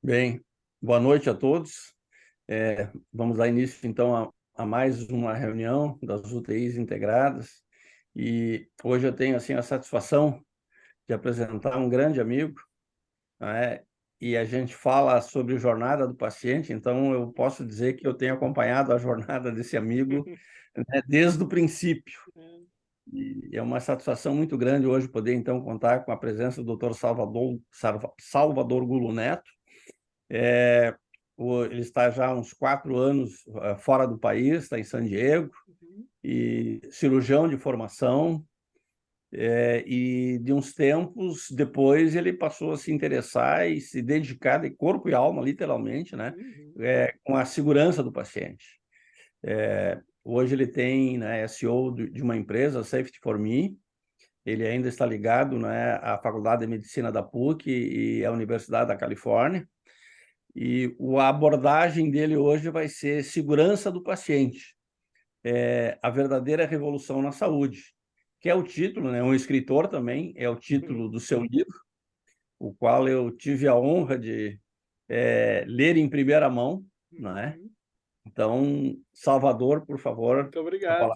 Bem, boa noite a todos. Vamos dar início, então, a mais uma reunião das UTIs integradas. E hoje eu tenho, assim, a satisfação de apresentar um grande amigo, né? E a gente fala sobre jornada do paciente, então eu posso dizer que eu tenho acompanhado a jornada desse amigo, né, desde o princípio. E é uma satisfação muito grande hoje poder, então, contar com a presença do Dr. Salvador Gulo Neto. Ele está já há uns 4 anos fora do país, está em San Diego, e cirurgião de formação, e de uns tempos depois ele passou a se interessar e se dedicar de corpo e alma, literalmente, né, com a segurança do paciente. Hoje ele tem, né, é CEO de uma empresa, Safety for Me. Ele ainda está ligado, né, à Faculdade de Medicina da PUC e à Universidade da Califórnia. E a abordagem dele hoje vai ser segurança do paciente, a verdadeira revolução na saúde, que é o título, né? Um escritor também, é o título do seu livro, o qual eu tive a honra de ler em primeira mão, né? Então, Salvador, por favor. Muito obrigado.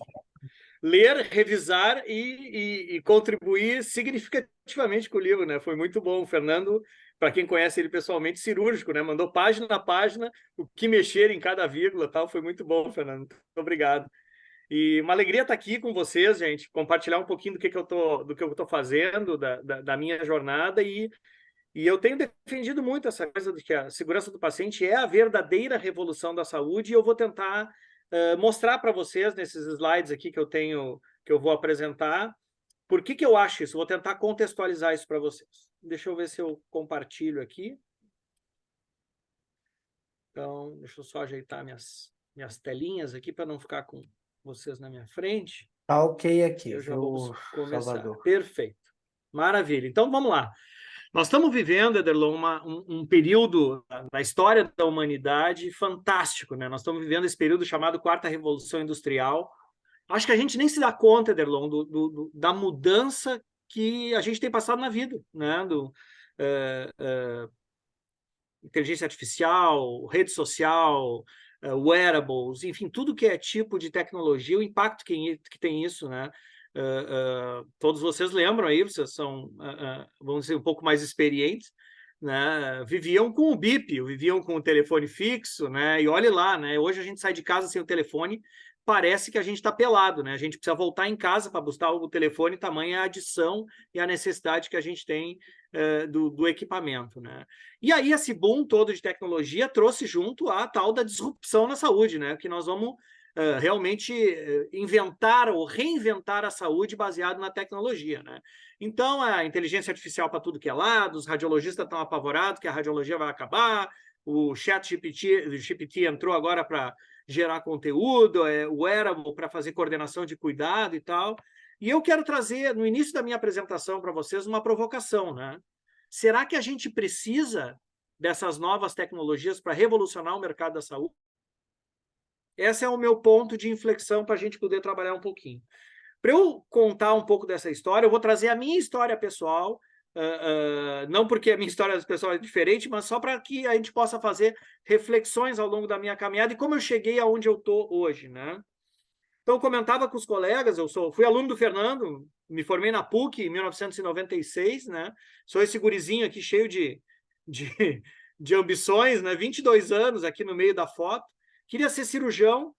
Ler, revisar e contribuir significativamente com o livro, né? Foi muito bom. O Fernando, para quem conhece ele pessoalmente, cirúrgico, né? Mandou página a página, o que mexer em cada vírgula, tal. Foi muito bom, Fernando. Muito obrigado. E uma alegria estar aqui com vocês, gente, compartilhar um pouquinho do que eu tô fazendo, da minha jornada e eu tenho defendido muito essa coisa de que a segurança do paciente é a verdadeira revolução da saúde, e eu vou tentar mostrar para vocês nesses slides aqui que eu vou apresentar, por que eu acho isso. Vou tentar contextualizar isso para vocês. Deixa eu ver se eu compartilho aqui. Então, deixa eu só ajeitar minhas telinhas aqui para não ficar com vocês na minha frente. Tá ok aqui, Eu já vou começar. Salvador. Perfeito. Maravilha. Então, vamos lá. Nós estamos vivendo, Ederlon, um período na história da humanidade fantástico, né? Nós estamos vivendo esse período chamado Quarta Revolução Industrial. Acho que a gente nem se dá conta, Ederlon, da mudança que a gente tem passado na vida, né? Inteligência artificial, rede social, wearables, enfim, tudo que é tipo de tecnologia, o impacto que tem isso, né? Todos vocês lembram aí, vocês são, vamos dizer, um pouco mais experientes, né? Viviam com o bip, viviam com o telefone fixo, né? E olhe lá, né? Hoje a gente sai de casa sem o telefone, parece que a gente está pelado, né? A gente precisa voltar em casa para buscar o telefone, tamanha a adição e a necessidade que a gente tem do equipamento, né? E aí esse boom todo de tecnologia trouxe junto a tal da disrupção na saúde, né? Que nós vamos realmente inventar ou reinventar a saúde baseado na tecnologia, né? Então, a inteligência artificial para tudo que é lado, os radiologistas estão apavorados que a radiologia vai acabar, o ChatGPT entrou agora para gerar conteúdo, o wearable para fazer coordenação de cuidado e tal. E eu quero trazer, no início da minha apresentação para vocês, uma provocação, né? Será que a gente precisa dessas novas tecnologias para revolucionar o mercado da saúde? Esse é o meu ponto de inflexão para a gente poder trabalhar um pouquinho. Para eu contar um pouco dessa história, eu vou trazer a minha história pessoal, não porque a minha história pessoal é diferente, mas só para que a gente possa fazer reflexões ao longo da minha caminhada e como eu cheguei aonde eu estou hoje, né? Então, eu comentava com os colegas, fui aluno do Fernando, me formei na PUC em 1996, né? Sou esse gurizinho aqui cheio de ambições, né? 22 anos aqui no meio da foto. Queria ser cirurgião,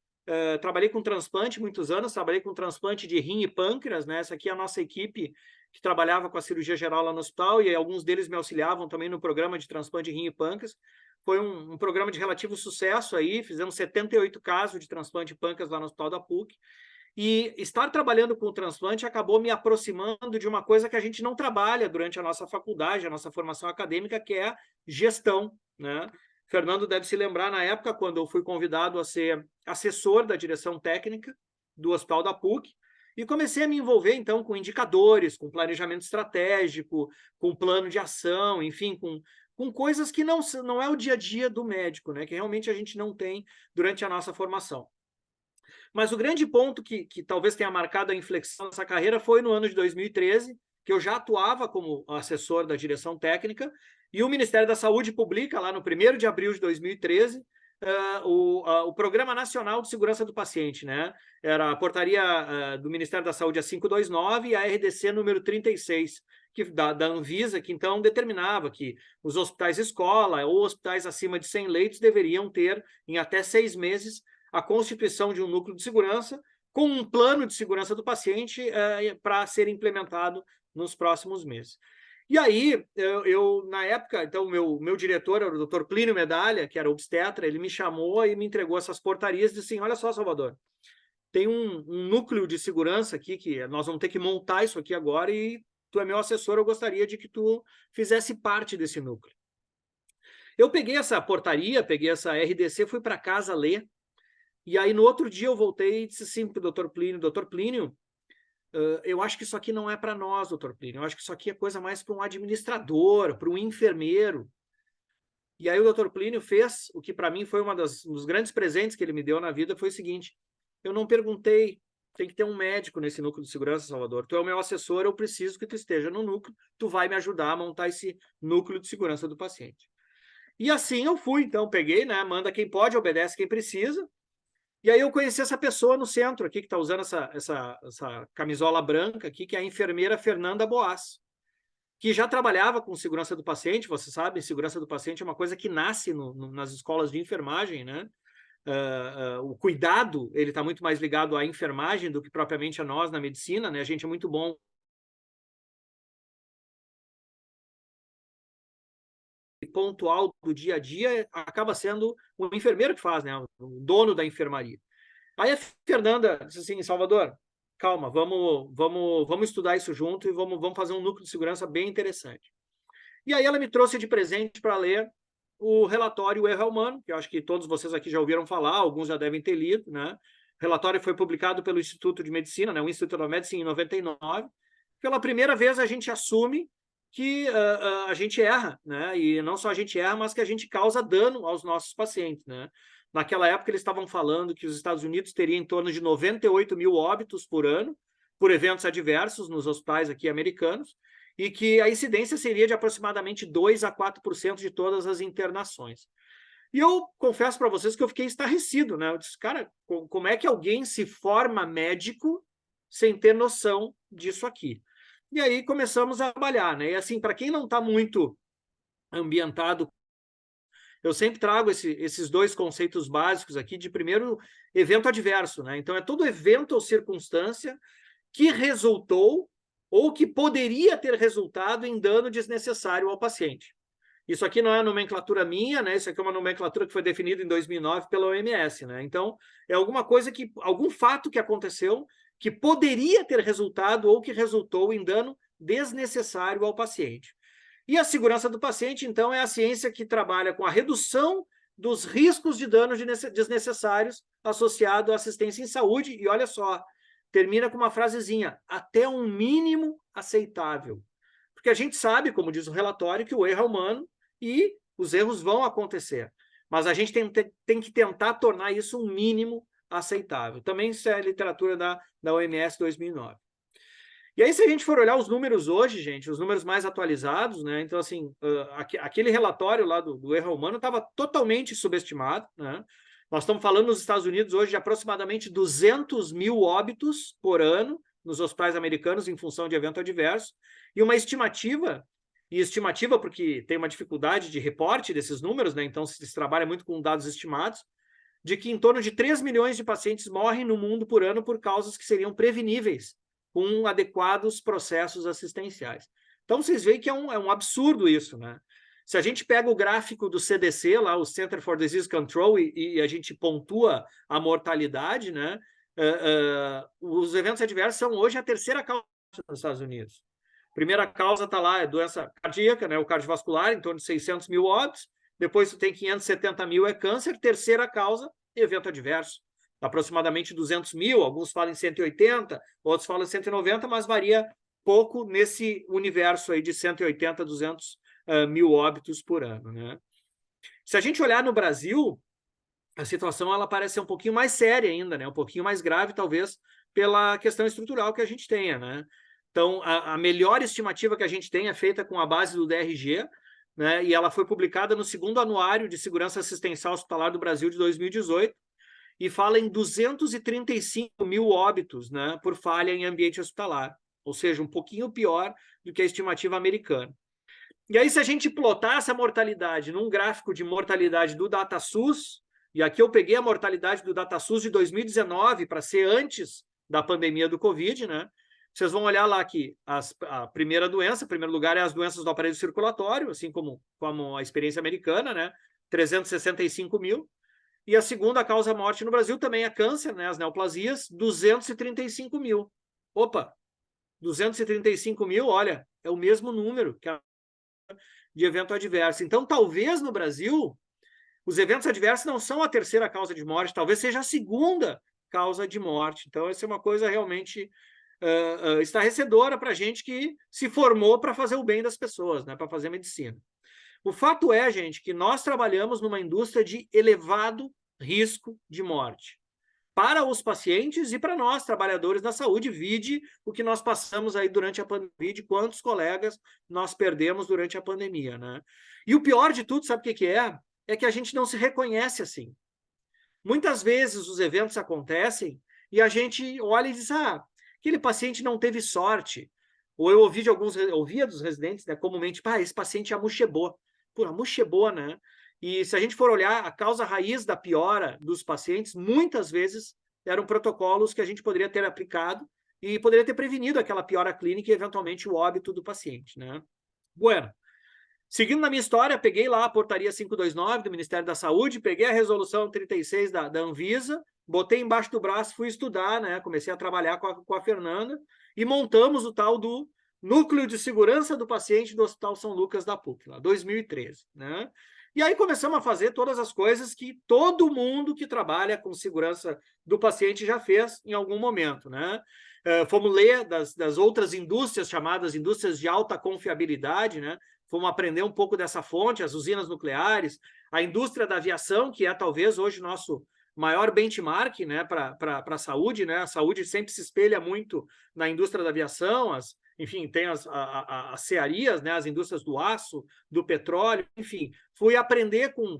trabalhei com transplante muitos anos, trabalhei com transplante de rim e pâncreas, né? Essa aqui é a nossa equipe que trabalhava com a cirurgia geral lá no hospital, e alguns deles me auxiliavam também no programa de transplante de rim e pâncreas. Foi um programa de relativo sucesso aí, fizemos 78 casos de transplante de pâncreas lá no Hospital da PUC, e estar trabalhando com o transplante acabou me aproximando de uma coisa que a gente não trabalha durante a nossa faculdade, a nossa formação acadêmica, que é gestão, né? Fernando deve se lembrar, na época, quando eu fui convidado a ser assessor da direção técnica do Hospital da PUC, e comecei a me envolver, então, com indicadores, com planejamento estratégico, com plano de ação, enfim, com coisas que não é o dia a dia do médico, né? Que realmente a gente não tem durante a nossa formação. Mas o grande ponto que talvez tenha marcado a inflexão dessa carreira foi no ano de 2013, que eu já atuava como assessor da direção técnica, e o Ministério da Saúde publica, lá no 1º de abril de 2013, o Programa Nacional de Segurança do Paciente, né? Era a portaria do Ministério da Saúde, a 529, e a RDC número 36, da Anvisa, que então determinava que os hospitais escola ou hospitais acima de 100 leitos deveriam ter, em até 6 meses, a constituição de um núcleo de segurança com um plano de segurança do paciente para ser implementado nos próximos meses. E aí, na época, então, o meu diretor era o Dr. Plínio Medalha, que era obstetra, ele me chamou e me entregou essas portarias e disse assim, olha só, Salvador, tem um núcleo de segurança aqui, que nós vamos ter que montar isso aqui agora, e tu é meu assessor, eu gostaria de que tu fizesse parte desse núcleo. Eu peguei essa portaria, peguei essa RDC, fui para casa ler, e aí no outro dia eu voltei e disse assim para o Dr. Plínio, eu acho que isso aqui não é para nós, doutor Plínio, eu acho que isso aqui é coisa mais para um administrador, para um enfermeiro. E aí o doutor Plínio fez o que para mim foi um dos grandes presentes que ele me deu na vida, foi o seguinte, eu não perguntei, tem que ter um médico nesse núcleo de segurança, Salvador, tu é o meu assessor, eu preciso que tu esteja no núcleo, tu vai me ajudar a montar esse núcleo de segurança do paciente. E assim eu fui, então, peguei, né, manda quem pode, obedece quem precisa. E aí eu conheci essa pessoa no centro aqui, que está usando essa camisola branca aqui, que é a enfermeira Fernanda Boas, que já trabalhava com segurança do paciente. Você sabe, segurança do paciente é uma coisa que nasce nas escolas de enfermagem, né? O cuidado, ele está muito mais ligado à enfermagem do que propriamente a nós na medicina, né? A gente é muito bom pontual do dia a dia, acaba sendo o enfermeiro que faz, né? O dono da enfermaria. Aí a Fernanda disse assim, Salvador, calma, vamos estudar isso junto e vamos fazer um núcleo de segurança bem interessante. E aí ela me trouxe de presente para ler o relatório O Erro é Humano, que eu acho que todos vocês aqui já ouviram falar, alguns já devem ter lido, né? O relatório foi publicado pelo Instituto de Medicina, né? O Instituto of Medicine, em 99. Pela primeira vez a gente assume que a gente erra, né? E não só a gente erra, mas que a gente causa dano aos nossos pacientes, né? Naquela época, eles estavam falando que os Estados Unidos teriam em torno de 98 mil óbitos por ano, por eventos adversos nos hospitais aqui americanos, e que a incidência seria de aproximadamente 2 a 4% de todas as internações. E eu confesso para vocês que eu fiquei estarrecido, né? Eu disse, cara, como é que alguém se forma médico sem ter noção disso aqui? E aí começamos a trabalhar, né? E assim, para quem não está muito ambientado, eu sempre trago esses dois conceitos básicos aqui de, primeiro, evento adverso, né? Então, é todo evento ou circunstância que resultou ou que poderia ter resultado em dano desnecessário ao paciente. Isso aqui não é nomenclatura minha, né? Isso aqui é uma nomenclatura que foi definida em 2009 pela OMS, né? Então, é alguma coisa algum fato que aconteceu que poderia ter resultado ou que resultou em dano desnecessário ao paciente. E a segurança do paciente, então, é a ciência que trabalha com a redução dos riscos de danos desnecessários associado à assistência em saúde. E olha só, termina com uma frasezinha, até um mínimo aceitável. Porque a gente sabe, como diz o relatório, que o erro é humano e os erros vão acontecer. Mas a gente tem que tentar tornar isso um mínimo aceitável. Também isso é a literatura da OMS 2009. E aí, se a gente for olhar os números hoje, gente, os números mais atualizados, né? Então, assim, aquele relatório lá do erro humano estava totalmente subestimado, né? Nós estamos falando nos Estados Unidos hoje de aproximadamente 200 mil óbitos por ano nos hospitais americanos em função de evento adverso, e uma estimativa porque tem uma dificuldade de reporte desses números, né? Então se trabalha muito com dados estimados, de que em torno de 3 milhões de pacientes morrem no mundo por ano por causas que seriam preveníveis com adequados processos assistenciais. Então, vocês veem que é um absurdo isso, né? Se a gente pega o gráfico do CDC, lá, o Center for Disease Control, e a gente pontua a mortalidade, né? Os eventos adversos são hoje a terceira causa nos Estados Unidos. Primeira causa está lá, é doença cardíaca, né? O cardiovascular, em torno de 600 mil óbitos. Depois tu tem 570 mil é câncer. Terceira causa, evento adverso. Aproximadamente 200 mil, alguns falam em 180, outros falam em 190, mas varia pouco nesse universo aí de 180 a 200 mil óbitos por ano, né? Se a gente olhar no Brasil, a situação ela parece ser um pouquinho mais séria ainda, né? Um pouquinho mais grave, talvez, pela questão estrutural que a gente tenha, né? Então, a melhor estimativa que a gente tem é feita com a base do DRG, né, e ela foi publicada no 2º Anuário de Segurança Assistencial Hospitalar do Brasil de 2018, e fala em 235 mil óbitos, né, por falha em ambiente hospitalar, ou seja, um pouquinho pior do que a estimativa americana. E aí, se a gente plotar essa mortalidade num gráfico de mortalidade do DataSUS, e aqui eu peguei a mortalidade do DataSUS de 2019 para ser antes da pandemia do Covid, né? Vocês vão olhar lá que a primeira doença, em primeiro lugar, é as doenças do aparelho circulatório, assim como a experiência americana, né? 365 mil. E a segunda causa-morte no Brasil também é câncer, né? As neoplasias, 235 mil. Opa, 235 mil, olha, é o mesmo número que de evento adverso. Então, talvez no Brasil, os eventos adversos não são a terceira causa de morte, talvez seja a segunda causa de morte. Então, essa é uma coisa realmente estarrecedora para a gente que se formou para fazer o bem das pessoas, né, para fazer medicina. O fato é, gente, que nós trabalhamos numa indústria de elevado risco de morte para os pacientes e para nós, trabalhadores da saúde, vide o que nós passamos aí durante a pandemia, quantos colegas nós perdemos durante a pandemia, né? E o pior de tudo, sabe o que é? É que a gente não se reconhece assim. Muitas vezes os eventos acontecem e a gente olha e diz, aquele paciente não teve sorte. Ou eu ouvia dos residentes, né, comumente, esse paciente amuchebou. Pô, amuchebou, né? E se a gente for olhar a causa raiz da piora dos pacientes, muitas vezes eram protocolos que a gente poderia ter aplicado e poderia ter prevenido aquela piora clínica e, eventualmente, o óbito do paciente, né? Bueno, seguindo na minha história, peguei lá a portaria 529 do Ministério da Saúde, peguei a resolução 36 da Anvisa, botei embaixo do braço, fui estudar, né? Comecei a trabalhar com a Fernanda e montamos o tal do Núcleo de Segurança do Paciente do Hospital São Lucas da PUC, lá 2013, né? E aí começamos a fazer todas as coisas que todo mundo que trabalha com segurança do paciente já fez em algum momento, né? Fomos ler das outras indústrias, chamadas indústrias de alta confiabilidade, né? Fomos aprender um pouco dessa fonte, as usinas nucleares, a indústria da aviação, que é talvez hoje nosso maior benchmark, né, para a saúde, né? A saúde sempre se espelha muito na indústria da aviação, enfim, tem as cearias, né, as indústrias do aço, do petróleo, enfim. Fui aprender com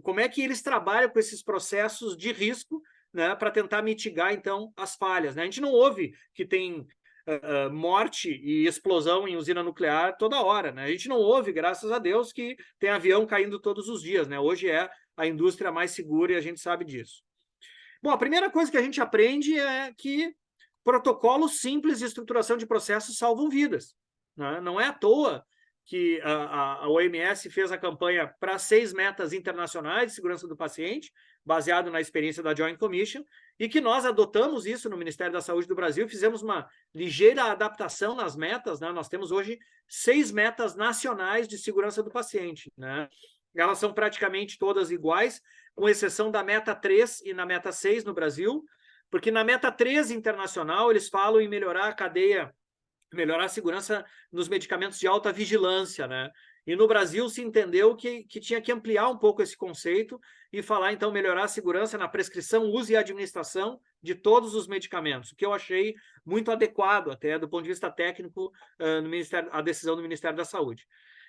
como é que eles trabalham com esses processos de risco, né, para tentar mitigar, então, as falhas, né? A gente não ouve que tem morte e explosão em usina nuclear toda hora, né? A gente não ouve, graças a Deus, que tem avião caindo todos os dias, né? Hoje é a indústria mais segura e a gente sabe disso. Bom, a primeira coisa que a gente aprende é que protocolos simples de estruturação de processos salvam vidas, né? Não é à toa que a OMS fez a campanha para 6 metas internacionais de segurança do paciente, baseado na experiência da Joint Commission, e que nós adotamos isso no Ministério da Saúde do Brasil, fizemos uma ligeira adaptação nas metas, né? Nós temos hoje 6 metas nacionais de segurança do paciente, né? Elas são praticamente todas iguais, com exceção da meta 3 e na meta 6 no Brasil, porque na meta 3 internacional eles falam em melhorar a cadeia, melhorar a segurança nos medicamentos de alta vigilância, né? E no Brasil se entendeu que tinha que ampliar um pouco esse conceito e falar, então, melhorar a segurança na prescrição, uso e administração de todos os medicamentos, o que eu achei muito adequado, até do ponto de vista técnico, a decisão do Ministério da Saúde.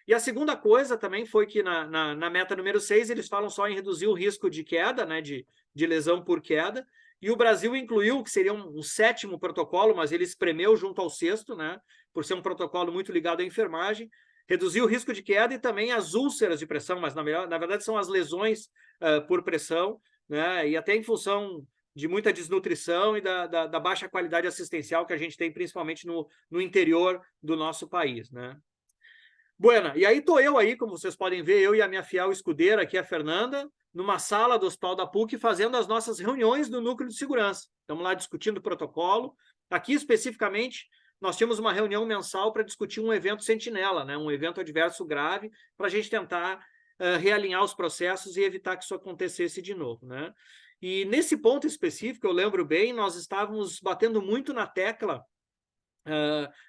E a segunda coisa também foi que na meta número 6 eles falam só em reduzir o risco de queda, né, de lesão por queda, e o Brasil incluiu, que seria um 7º protocolo, mas ele espremeu junto ao 6º, né, por ser um protocolo muito ligado à enfermagem, reduzir o risco de queda e também as úlceras de pressão, mas na verdade são as lesões por pressão, né, e até em função de muita desnutrição e da baixa qualidade assistencial que a gente tem, principalmente no interior do nosso país, né. Buena, e aí estou eu aí, como vocês podem ver, eu e a minha fiel escudeira aqui, a Fernanda, numa sala do Hospital da PUC, fazendo as nossas reuniões do Núcleo de Segurança. Estamos lá discutindo o protocolo. Aqui, especificamente, nós tínhamos uma reunião mensal para discutir um evento sentinela, né? Um evento adverso grave, para a gente tentar realinhar os processos e evitar que isso acontecesse de novo, né? E nesse ponto específico, eu lembro bem, nós estávamos batendo muito na tecla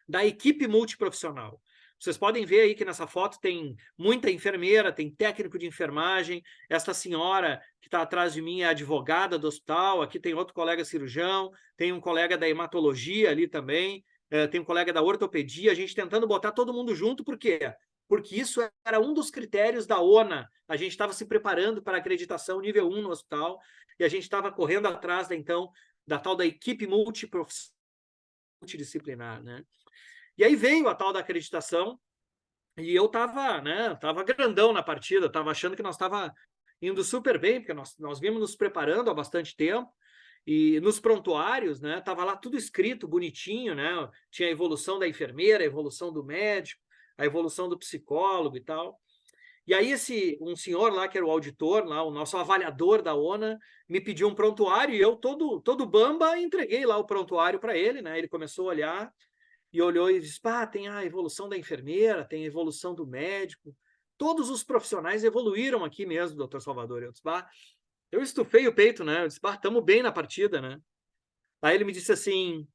da equipe multiprofissional. Vocês podem ver aí que nessa foto tem muita enfermeira, tem técnico de enfermagem, esta senhora que está atrás de mim é advogada do hospital, aqui tem outro colega cirurgião, tem um colega da hematologia ali também, tem um colega da ortopedia, a gente tentando botar todo mundo junto, por quê? Porque isso era um dos critérios da ONA. A gente estava se preparando para a acreditação nível 1 no hospital, e a gente estava correndo atrás, então, da tal da equipe multidisciplinar, né? E aí veio a tal da acreditação, e eu estava, né, tava grandão na partida, estava achando que nós estava indo super bem, porque nós vimos nos preparando há bastante tempo, e nos prontuários, né, estava lá tudo escrito, bonitinho, né, tinha a evolução da enfermeira, a evolução do médico, a evolução do psicólogo e tal. E aí um senhor lá, que era o auditor, lá, o nosso avaliador da ONA, me pediu um prontuário, e eu, todo bamba, entreguei lá o prontuário para ele, né, ele começou a olhar, e olhou e disse, pá, tem a evolução da enfermeira, tem a evolução do médico, todos os profissionais evoluíram aqui mesmo, doutor Salvador. Eu disse, pá, eu estufei o peito, né? Eu disse, pá, estamos bem na partida, né? Aí ele me disse assim,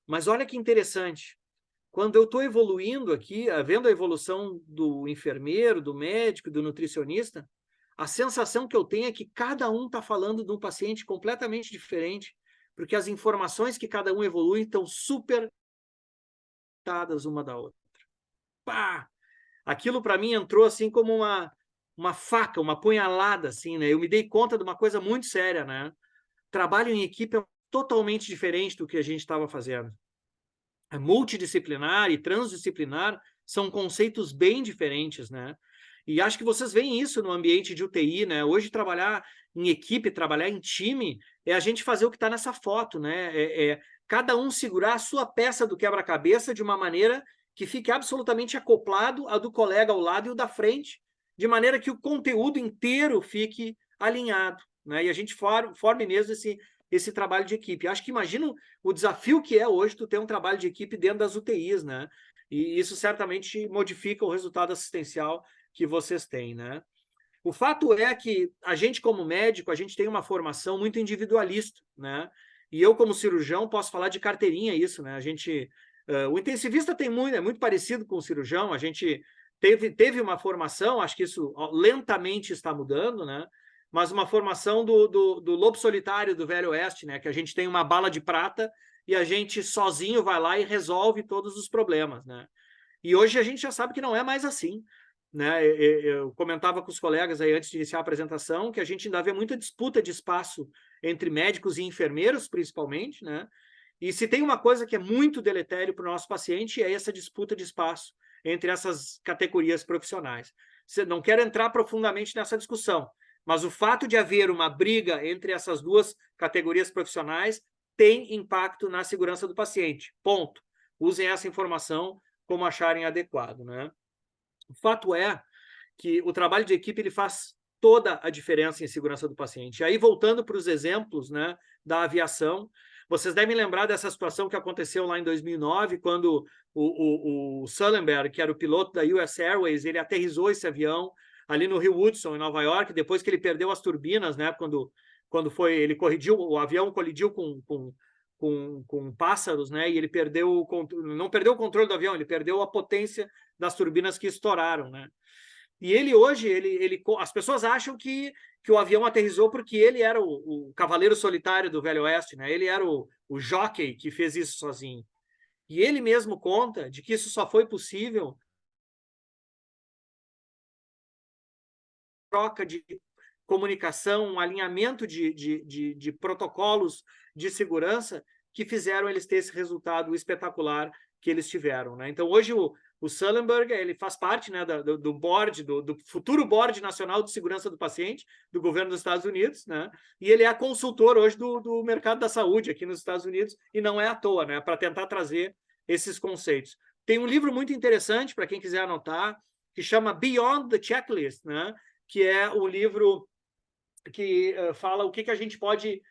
mas olha que interessante, quando eu estou evoluindo aqui, vendo a evolução do enfermeiro, do médico, do nutricionista, a sensação que eu tenho é que cada um está falando de um paciente completamente diferente, porque as informações que cada um evolui estão super uma da outra. Pá! Aquilo para mim entrou assim como uma faca, uma punhalada, assim, né? Eu me dei conta de uma coisa muito séria, né? Trabalho em equipe é totalmente diferente do que a gente estava fazendo. É multidisciplinar e transdisciplinar são conceitos bem diferentes, né? E acho que vocês veem isso no ambiente de UTI, né? Hoje trabalhar em equipe, trabalhar em time, é a gente fazer o que está nessa foto, né? Cada um segurar a sua peça do quebra-cabeça de uma maneira que fique absolutamente acoplado a do colega ao lado e o da frente, de maneira que o conteúdo inteiro fique alinhado, né? E a gente forme mesmo esse trabalho de equipe. Acho que imagino o desafio que é hoje tu ter um trabalho de equipe dentro das UTIs, né? E isso certamente modifica o resultado assistencial que vocês têm, né? O fato é que a gente, como médico, a gente tem uma formação muito individualista, né? E eu, como cirurgião, posso falar de carteirinha isso, né? O intensivista é muito parecido com o cirurgião, a gente teve uma formação, acho que isso lentamente está mudando, né? Mas uma formação do lobo solitário do Velho Oeste, né? Que a gente tem uma bala de prata e a gente sozinho vai lá e resolve todos os problemas, né? E hoje a gente já sabe que não é mais assim, né? Eu comentava com os colegas aí antes de iniciar a apresentação que a gente ainda vê muita disputa de espaço entre médicos e enfermeiros, principalmente, né? E se tem uma coisa que é muito deletério para o nosso paciente é essa disputa de espaço entre essas categorias profissionais. Não quero entrar profundamente nessa discussão, mas o fato de haver uma briga entre essas duas categorias profissionais tem impacto na segurança do paciente. Ponto. Usem essa informação como acharem adequado, né? O fato é que o trabalho de equipe ele faz toda a diferença em segurança do paciente. E aí, voltando para os exemplos, né, da aviação, vocês devem lembrar dessa situação que aconteceu lá em 2009, quando o Sullenberg, que era o piloto da US Airways, ele aterrissou esse avião ali no Rio Hudson, em Nova York, depois que ele perdeu as turbinas, né, quando ele o avião colidiu com pássaros, né, e ele não perdeu o controle do avião, ele perdeu a potência das turbinas que estouraram, né? E ele hoje, as pessoas acham que o avião aterrissou porque ele era o cavaleiro solitário do Velho Oeste, né? Ele era o jockey que fez isso sozinho. E ele mesmo conta de que isso só foi possível troca de comunicação, um alinhamento de protocolos de segurança que fizeram eles ter esse resultado espetacular que eles tiveram, né? Então, hoje, o Sullenberg, ele faz parte, né, do board, do futuro board nacional de segurança do paciente, do governo dos Estados Unidos, né? E ele é consultor hoje do mercado da saúde aqui nos Estados Unidos, e não é à toa, né? Para tentar trazer esses conceitos. Tem um livro muito interessante, para quem quiser anotar, que chama Beyond the Checklist, né? Que é o livro que fala o que a gente pode,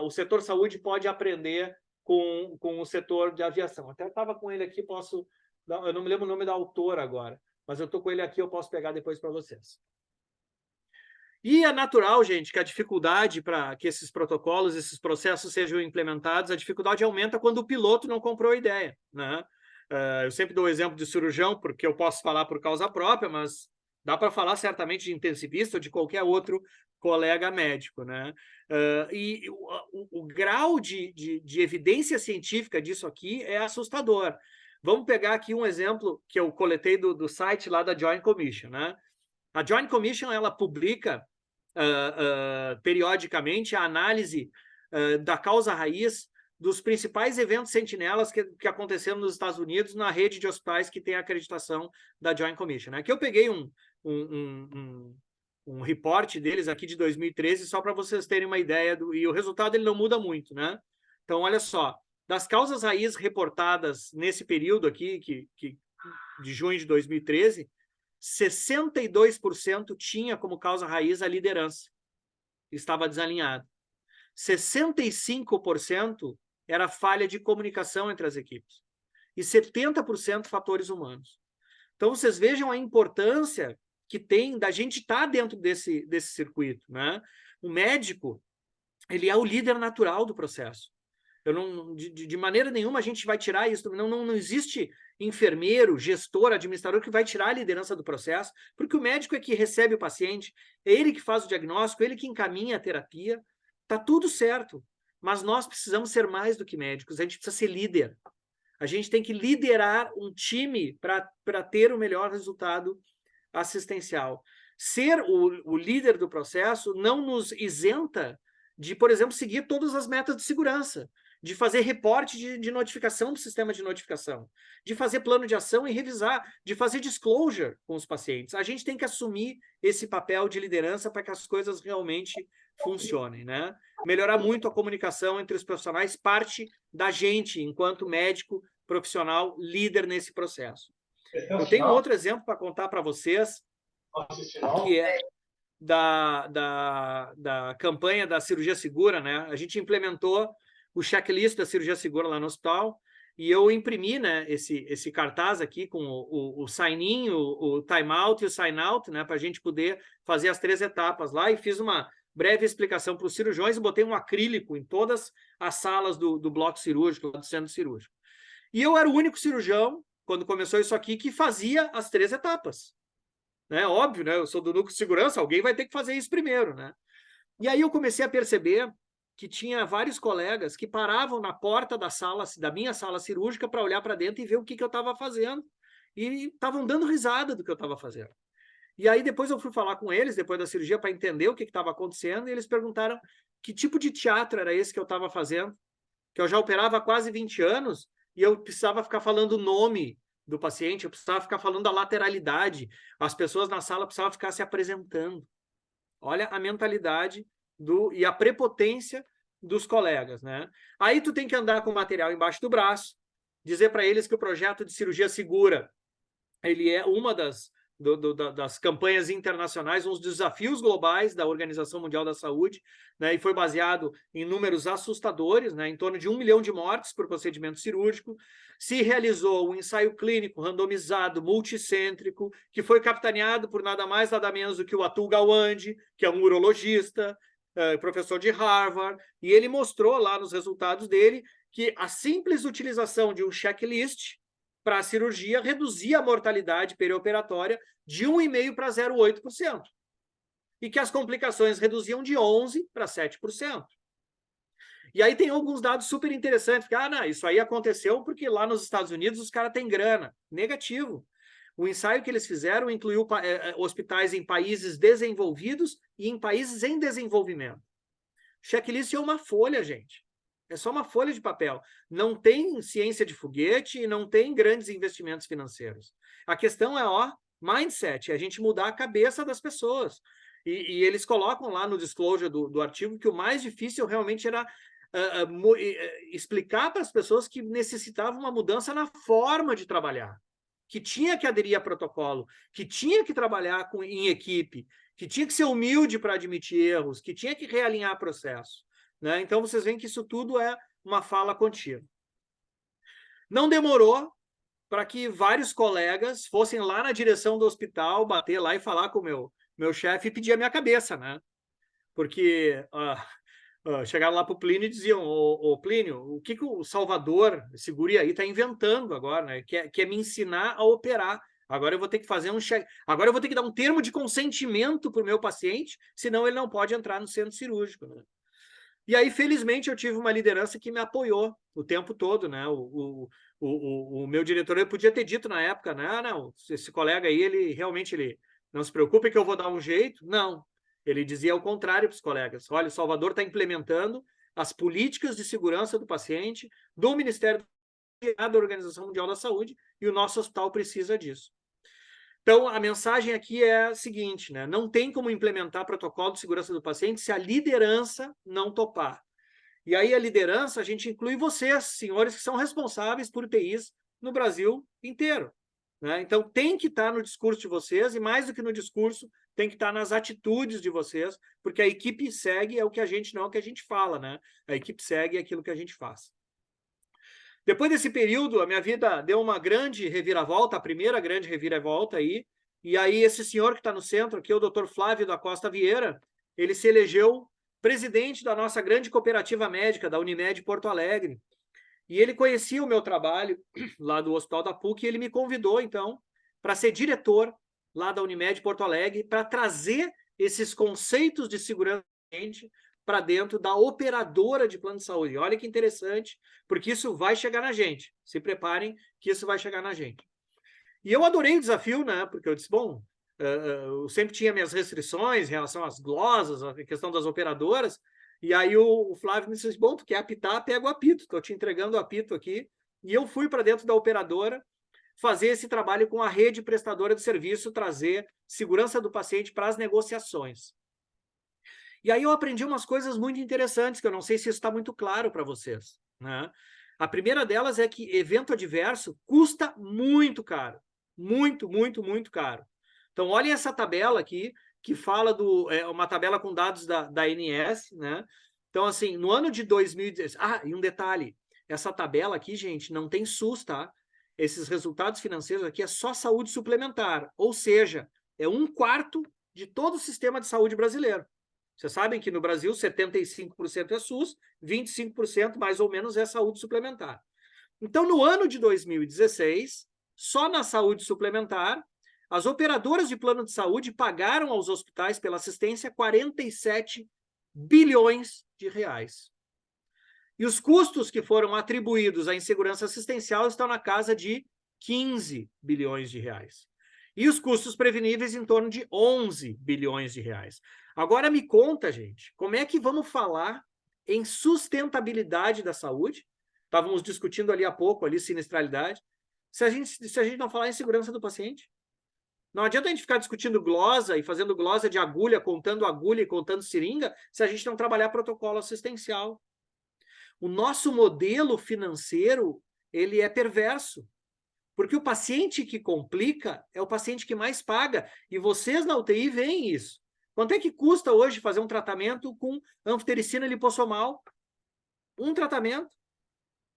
o setor saúde pode aprender com o setor de aviação. Até estava com ele aqui, eu não me lembro o nome da autora agora, mas eu estou com ele aqui, eu posso pegar depois para vocês. E é natural, gente, que a dificuldade para que esses protocolos, esses processos sejam implementados, a dificuldade aumenta quando o piloto não comprou a ideia, né? Eu sempre dou o exemplo de cirurgião, porque eu posso falar por causa própria, mas Dá para falar certamente de intensivista ou de qualquer outro colega médico, né? E o grau de evidência científica disso aqui é assustador. Vamos pegar aqui um exemplo que eu coletei do site lá da Joint Commission, né? A Joint Commission, ela publica periodicamente a análise da causa raiz dos principais eventos sentinelas que aconteceram nos Estados Unidos na rede de hospitais que tem a acreditação da Joint Commission. Aqui eu peguei um reporte deles aqui de 2013, só para vocês terem uma ideia, e o resultado ele não muda muito, né? Então, olha só, das causas raiz reportadas nesse período aqui, de junho de 2013, 62% tinha como causa raiz a liderança. Estava desalinhado. 65% era falha de comunicação entre as equipes. E 70% fatores humanos. Então, vocês vejam a importância que tem da gente estar dentro desse circuito, né? O médico, ele é o líder natural do processo. De maneira nenhuma a gente vai tirar isso. Não existe enfermeiro, gestor, administrador que vai tirar a liderança do processo, porque o médico é que recebe o paciente, é ele que faz o diagnóstico, ele que encaminha a terapia. Tá tudo certo, mas nós precisamos ser mais do que médicos, a gente precisa ser líder. A gente tem que liderar um time para ter o melhor resultado assistencial. Ser o líder do processo não nos isenta de, por exemplo, seguir todas as metas de segurança, de fazer reporte de notificação do sistema de notificação, de fazer plano de ação e revisar, de fazer disclosure com os pacientes. A gente tem que assumir esse papel de liderança para que as coisas realmente funcionem, né? Melhorar muito a comunicação entre os profissionais, parte da gente, enquanto médico profissional, líder nesse processo. Eu tenho outro exemplo para contar para vocês, que é da campanha da cirurgia segura, né? A gente implementou o checklist da cirurgia segura lá no hospital, e eu imprimi, né, esse cartaz aqui com o sign-in, o time-out e o sign-out, né, para a gente poder fazer as 3 etapas lá, e fiz uma breve explicação para os cirurgiões e botei um acrílico em todas as salas do bloco cirúrgico, do centro cirúrgico. E eu era o único cirurgião, quando começou isso aqui, que fazia as 3 etapas. Né? Óbvio, né? Eu sou do núcleo de segurança, alguém vai ter que fazer isso primeiro, né? E aí eu comecei a perceber que tinha vários colegas que paravam na porta da minha sala cirúrgica para olhar para dentro e ver o que eu estava fazendo. E estavam dando risada do que eu estava fazendo. E aí depois eu fui falar com eles, depois da cirurgia, para entender o que estava acontecendo, e eles perguntaram que tipo de teatro era esse que eu estava fazendo, que eu já operava há quase 20 anos, e eu precisava ficar falando o nome do paciente, eu precisava ficar falando da lateralidade, as pessoas na sala precisavam ficar se apresentando. Olha a mentalidade e a prepotência dos colegas, né? Aí tu tem que andar com o material embaixo do braço, dizer para eles que o projeto de cirurgia segura, ele é uma das campanhas internacionais, uns desafios globais da Organização Mundial da Saúde, né, e foi baseado em números assustadores, né, em torno de 1 milhão de mortes por procedimento cirúrgico. Se realizou um ensaio clínico randomizado, multicêntrico, que foi capitaneado por nada mais, nada menos do que o Atul Gawande, que é um urologista, professor de Harvard, e ele mostrou lá nos resultados dele que a simples utilização de um checklist para a cirurgia reduzia a mortalidade perioperatória de 1,5% para 0,8%. E que as complicações reduziam de 11% para 7%. E aí tem alguns dados super interessantes, que não, isso aí aconteceu porque lá nos Estados Unidos os caras têm grana. Negativo. O ensaio que eles fizeram incluiu hospitais em países desenvolvidos e em países em desenvolvimento. Checklist é uma folha, gente. É só uma folha de papel. Não tem ciência de foguete e não tem grandes investimentos financeiros. A questão é, mindset, é a gente mudar a cabeça das pessoas. E eles colocam lá no disclosure do artigo que o mais difícil realmente era explicar para as pessoas que necessitavam uma mudança na forma de trabalhar, que tinha que aderir a protocolo, que tinha que trabalhar em equipe, que tinha que ser humilde para admitir erros, que tinha que realinhar processo. Né? Então, vocês veem que isso tudo é uma fala contínua. Não demorou para que vários colegas fossem lá na direção do hospital, bater lá e falar com o meu chefe e pedir a minha cabeça, né? Porque chegaram lá para o Plínio e diziam, Plínio, o que o Salvador, esse guri aí, está inventando agora, né? Quer me ensinar a operar. Agora eu vou ter que fazer agora eu vou ter que dar um termo de consentimento para o meu paciente, senão ele não pode entrar no centro cirúrgico, né? E aí, felizmente, eu tive uma liderança que me apoiou o tempo todo, né? O meu diretor, eu podia ter dito na época, né? Ah, não, esse colega aí, ele realmente não se preocupe que eu vou dar um jeito. Não, ele dizia ao contrário para os colegas. Olha, o Salvador está implementando as políticas de segurança do paciente do Ministério da Organização Mundial da Saúde e o nosso hospital precisa disso. Então, a mensagem aqui é a seguinte, né? Não tem como implementar protocolo de segurança do paciente se a liderança não topar. E aí a liderança, a gente inclui vocês, senhores, que são responsáveis por UTIs no Brasil inteiro, né? Então, tem que estar no discurso de vocês, e mais do que no discurso, tem que estar nas atitudes de vocês, porque a equipe segue é o que a gente, não é o que a gente fala, né? A equipe segue aquilo que a gente faz. Depois desse período, a minha vida deu uma grande reviravolta, a primeira grande reviravolta aí, e aí esse senhor que está no centro aqui, o Dr. Flávio da Costa Vieira, ele se elegeu presidente da nossa grande cooperativa médica, da Unimed Porto Alegre, e ele conhecia o meu trabalho lá do Hospital da PUC, e ele me convidou, então, para ser diretor lá da Unimed Porto Alegre, para trazer esses conceitos de segurança para dentro da operadora de plano de saúde. Olha que interessante, porque isso vai chegar na gente. Se preparem que isso vai chegar na gente. E eu adorei o desafio, né? Porque eu disse, bom, eu sempre tinha minhas restrições em relação às glosas, a questão das operadoras, e aí o Flávio me disse, bom, tu quer apitar, pega o apito, estou te entregando o apito aqui. E eu fui para dentro da operadora fazer esse trabalho com a rede prestadora de serviço, trazer segurança do paciente para as negociações. E aí eu aprendi umas coisas muito interessantes, que eu não sei se isso está muito claro para vocês, né? A primeira delas é que evento adverso custa muito caro. Muito, muito, muito caro. Então, olhem essa tabela aqui, que fala uma tabela com dados da ANS, né? Então, assim, no ano de 2016... Ah, e um detalhe, essa tabela aqui, gente, não tem SUS, tá? Esses resultados financeiros aqui é só saúde suplementar, ou seja, é 1/4 de todo o sistema de saúde brasileiro. Vocês sabem que no Brasil 75% é SUS, 25% mais ou menos é saúde suplementar. Então, no ano de 2016, só na saúde suplementar, as operadoras de plano de saúde pagaram aos hospitais pela assistência 47 bilhões de reais. E os custos que foram atribuídos à insegurança assistencial estão na casa de 15 bilhões de reais. E os custos preveníveis em torno de 11 bilhões de reais. Agora me conta, gente, como é que vamos falar em sustentabilidade da saúde? Estávamos discutindo ali há pouco, ali, sinistralidade. Se a gente não falar em segurança do paciente. Não adianta a gente ficar discutindo glosa e fazendo glosa de agulha e contando seringa, se a gente não trabalhar protocolo assistencial. O nosso modelo financeiro, ele é perverso. Porque o paciente que complica é o paciente que mais paga. E vocês na UTI veem isso. Quanto é que custa hoje fazer um tratamento com anfotericina lipossomal? Um tratamento.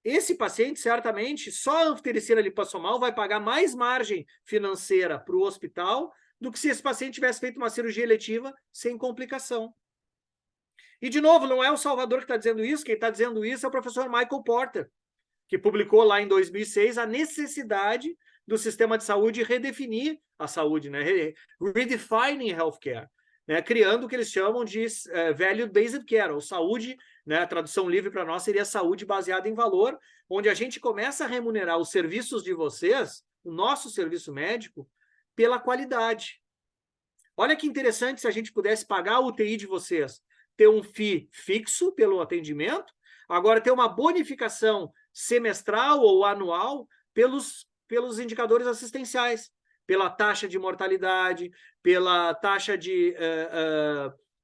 Esse paciente, certamente, só a anfotericina lipossomal vai pagar mais margem financeira para o hospital do que se esse paciente tivesse feito uma cirurgia eletiva sem complicação. E, de novo, não é o Salvador que está dizendo isso. Quem está dizendo isso é o professor Michael Porter, que publicou lá em 2006 a necessidade do sistema de saúde redefinir a saúde, né? Redefining healthcare, né? Criando o que eles chamam de value-based care, ou saúde, né? A tradução livre para nós seria saúde baseada em valor, onde a gente começa a remunerar os serviços de vocês, o nosso serviço médico, pela qualidade. Olha que interessante se a gente pudesse pagar a UTI de vocês, ter um FII fixo pelo atendimento, agora ter uma bonificação semestral ou anual pelos indicadores assistenciais, pela taxa de mortalidade, pela taxa de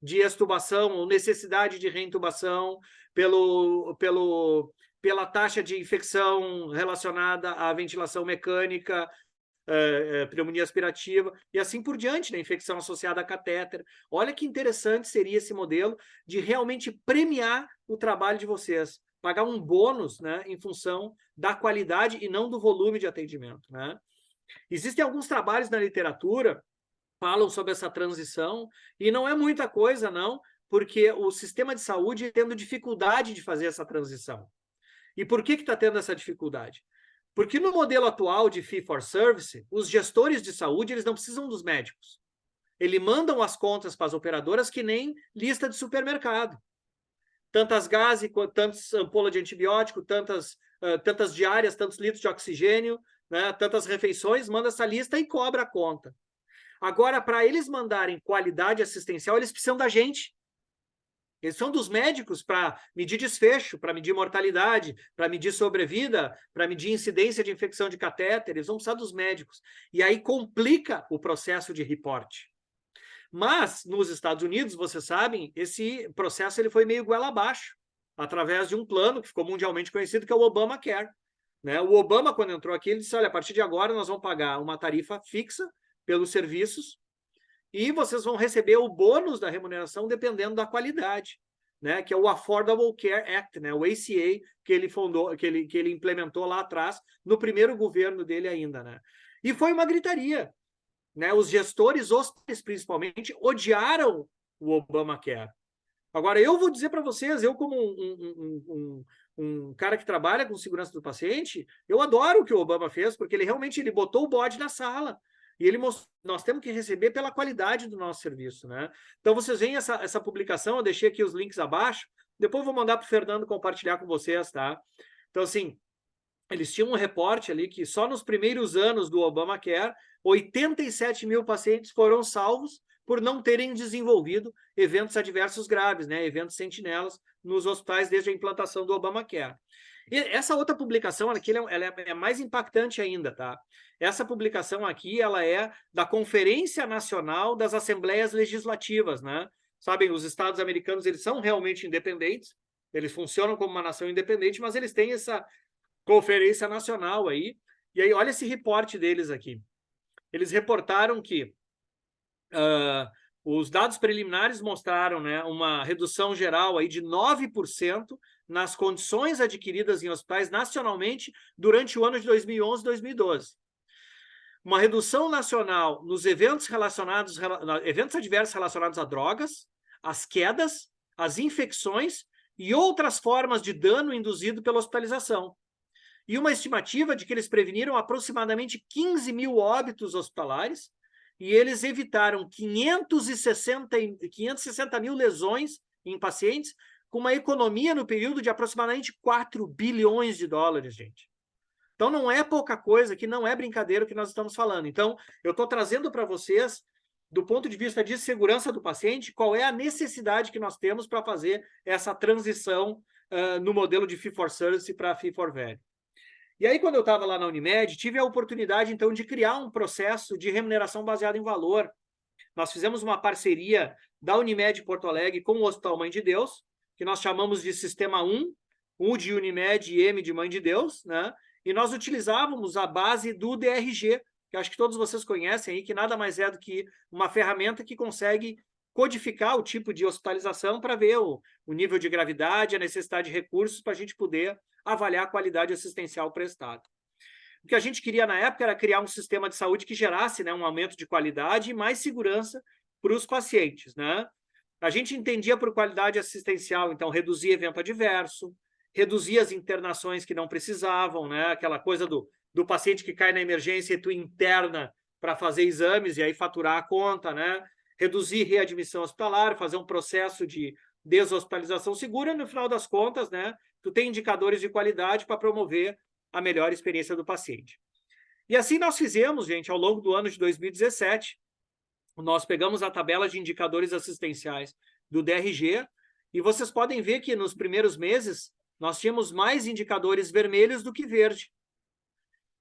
extubação ou necessidade de reintubação, pela taxa de infecção relacionada à ventilação mecânica, pneumonia aspirativa, e assim por diante, né? Infecção associada a catéter. Olha que interessante seria esse modelo de realmente premiar o trabalho de vocês, pagar um bônus, né, em função da qualidade e não do volume de atendimento, né? Existem alguns trabalhos na literatura que falam sobre essa transição, e não é muita coisa, não, porque o sistema de saúde está tendo dificuldade de fazer essa transição. E por que está tendo essa dificuldade? Porque no modelo atual de fee for service, os gestores de saúde eles não precisam dos médicos. Eles mandam as contas para as operadoras que nem lista de supermercado. Tantas gases, tantas ampolas de antibiótico, tantas diárias, tantos litros de oxigênio, né, tantas refeições, manda essa lista e cobra a conta. Agora, para eles mandarem qualidade assistencial, eles precisam da gente. Eles são dos médicos para medir desfecho, para medir mortalidade, para medir sobrevida, para medir incidência de infecção de catéter. Eles vão precisar dos médicos. E aí complica o processo de reporte. Mas, nos Estados Unidos, vocês sabem, esse processo ele foi meio goela abaixo, através de um plano que ficou mundialmente conhecido, que é o Obamacare. Né? O Obama, quando entrou aqui, ele disse, olha, a partir de agora nós vamos pagar uma tarifa fixa pelos serviços e vocês vão receber o bônus da remuneração dependendo da qualidade, né? Que é o Affordable Care Act, né? O ACA, que ele fundou, que ele implementou lá atrás, no primeiro governo dele ainda. Né? E foi uma gritaria. Né? Os gestores, principalmente, odiaram o Obamacare. Agora, eu vou dizer para vocês, eu como um cara que trabalha com segurança do paciente, eu adoro o que o Obama fez, porque ele botou o bode na sala. E ele mostrou, nós temos que receber pela qualidade do nosso serviço. Né? Então, vocês veem essa publicação, eu deixei aqui os links abaixo, depois eu vou mandar para o Fernando compartilhar com vocês. Tá? Então, assim, eles tinham um reporte ali que só nos primeiros anos do Obamacare, 87 mil pacientes foram salvos por não terem desenvolvido eventos adversos graves, né? Eventos sentinelas nos hospitais desde a implantação do Obamacare. E essa outra publicação aqui, ela é mais impactante ainda, tá? Essa publicação aqui, ela é da Conferência Nacional das Assembleias Legislativas, né? Sabem, os estados americanos, eles são realmente independentes, eles funcionam como uma nação independente, mas eles têm essa conferência nacional aí. E aí, olha esse reporte deles aqui. Eles reportaram que os dados preliminares mostraram, né, uma redução geral aí de 9% nas condições adquiridas em hospitais nacionalmente durante o ano de 2011 e 2012. Uma redução nacional nos eventos adversos relacionados a drogas, as quedas, as infecções e outras formas de dano induzido pela hospitalização. E uma estimativa de que eles preveniram aproximadamente 15 mil óbitos hospitalares e eles evitaram 560 mil lesões em pacientes, com uma economia no período de aproximadamente 4 bilhões de dólares, gente. Então, não é pouca coisa, que não é brincadeira o que nós estamos falando. Então, eu estou trazendo para vocês, do ponto de vista de segurança do paciente, qual é a necessidade que nós temos para fazer essa transição no modelo de fee for service para fee for value. E aí, quando eu estava lá na Unimed, tive a oportunidade, então, de criar um processo de remuneração baseado em valor. Nós fizemos uma parceria da Unimed Porto Alegre com o Hospital Mãe de Deus, que nós chamamos de Sistema 1, U de Unimed e M de Mãe de Deus, né? E nós utilizávamos a base do DRG, que acho que todos vocês conhecem aí, que nada mais é do que uma ferramenta que consegue codificar o tipo de hospitalização para ver o nível de gravidade, a necessidade de recursos para a gente poder avaliar a qualidade assistencial prestada. O que a gente queria na época era criar um sistema de saúde que gerasse, né, um aumento de qualidade e mais segurança para os pacientes. Né? A gente entendia por qualidade assistencial, então, reduzir evento adverso, reduzir as internações que não precisavam, né? Aquela coisa do paciente que cai na emergência e tu interna para fazer exames e aí faturar a conta, né? Reduzir readmissão hospitalar, fazer um processo de deshospitalização segura, no final das contas, né? Tu tem indicadores de qualidade para promover a melhor experiência do paciente. E assim nós fizemos, gente, ao longo do ano de 2017, nós pegamos a tabela de indicadores assistenciais do DRG e vocês podem ver que nos primeiros meses nós tínhamos mais indicadores vermelhos do que verde.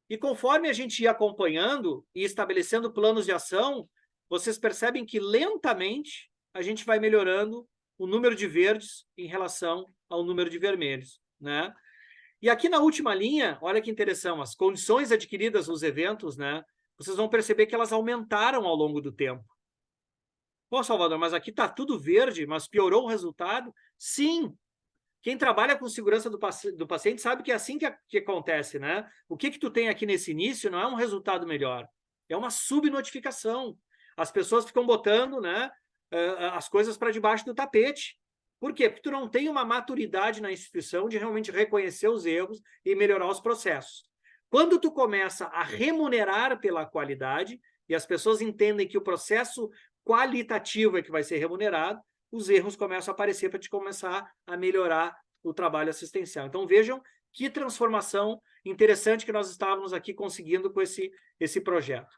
E conforme a gente ia acompanhando e estabelecendo planos de ação, vocês percebem que lentamente a gente vai melhorando o número de verdes em relação ao número de vermelhos, né? E aqui na última linha, olha que interessante, as condições adquiridas nos eventos, né? Vocês vão perceber que elas aumentaram ao longo do tempo. Pô, Salvador, mas aqui está tudo verde, mas piorou o resultado? Sim. Quem trabalha com segurança do paciente sabe que é assim que acontece, né? O que tu tem aqui nesse início não é um resultado melhor, é uma subnotificação. As pessoas ficam botando, né, as coisas para debaixo do tapete. Por quê? Porque tu não tem uma maturidade na instituição de realmente reconhecer os erros e melhorar os processos. Quando tu começa a remunerar pela qualidade, e as pessoas entendem que o processo qualitativo é que vai ser remunerado, os erros começam a aparecer para te começar a melhorar o trabalho assistencial. Então, vejam que transformação interessante que nós estávamos aqui conseguindo com esse projeto.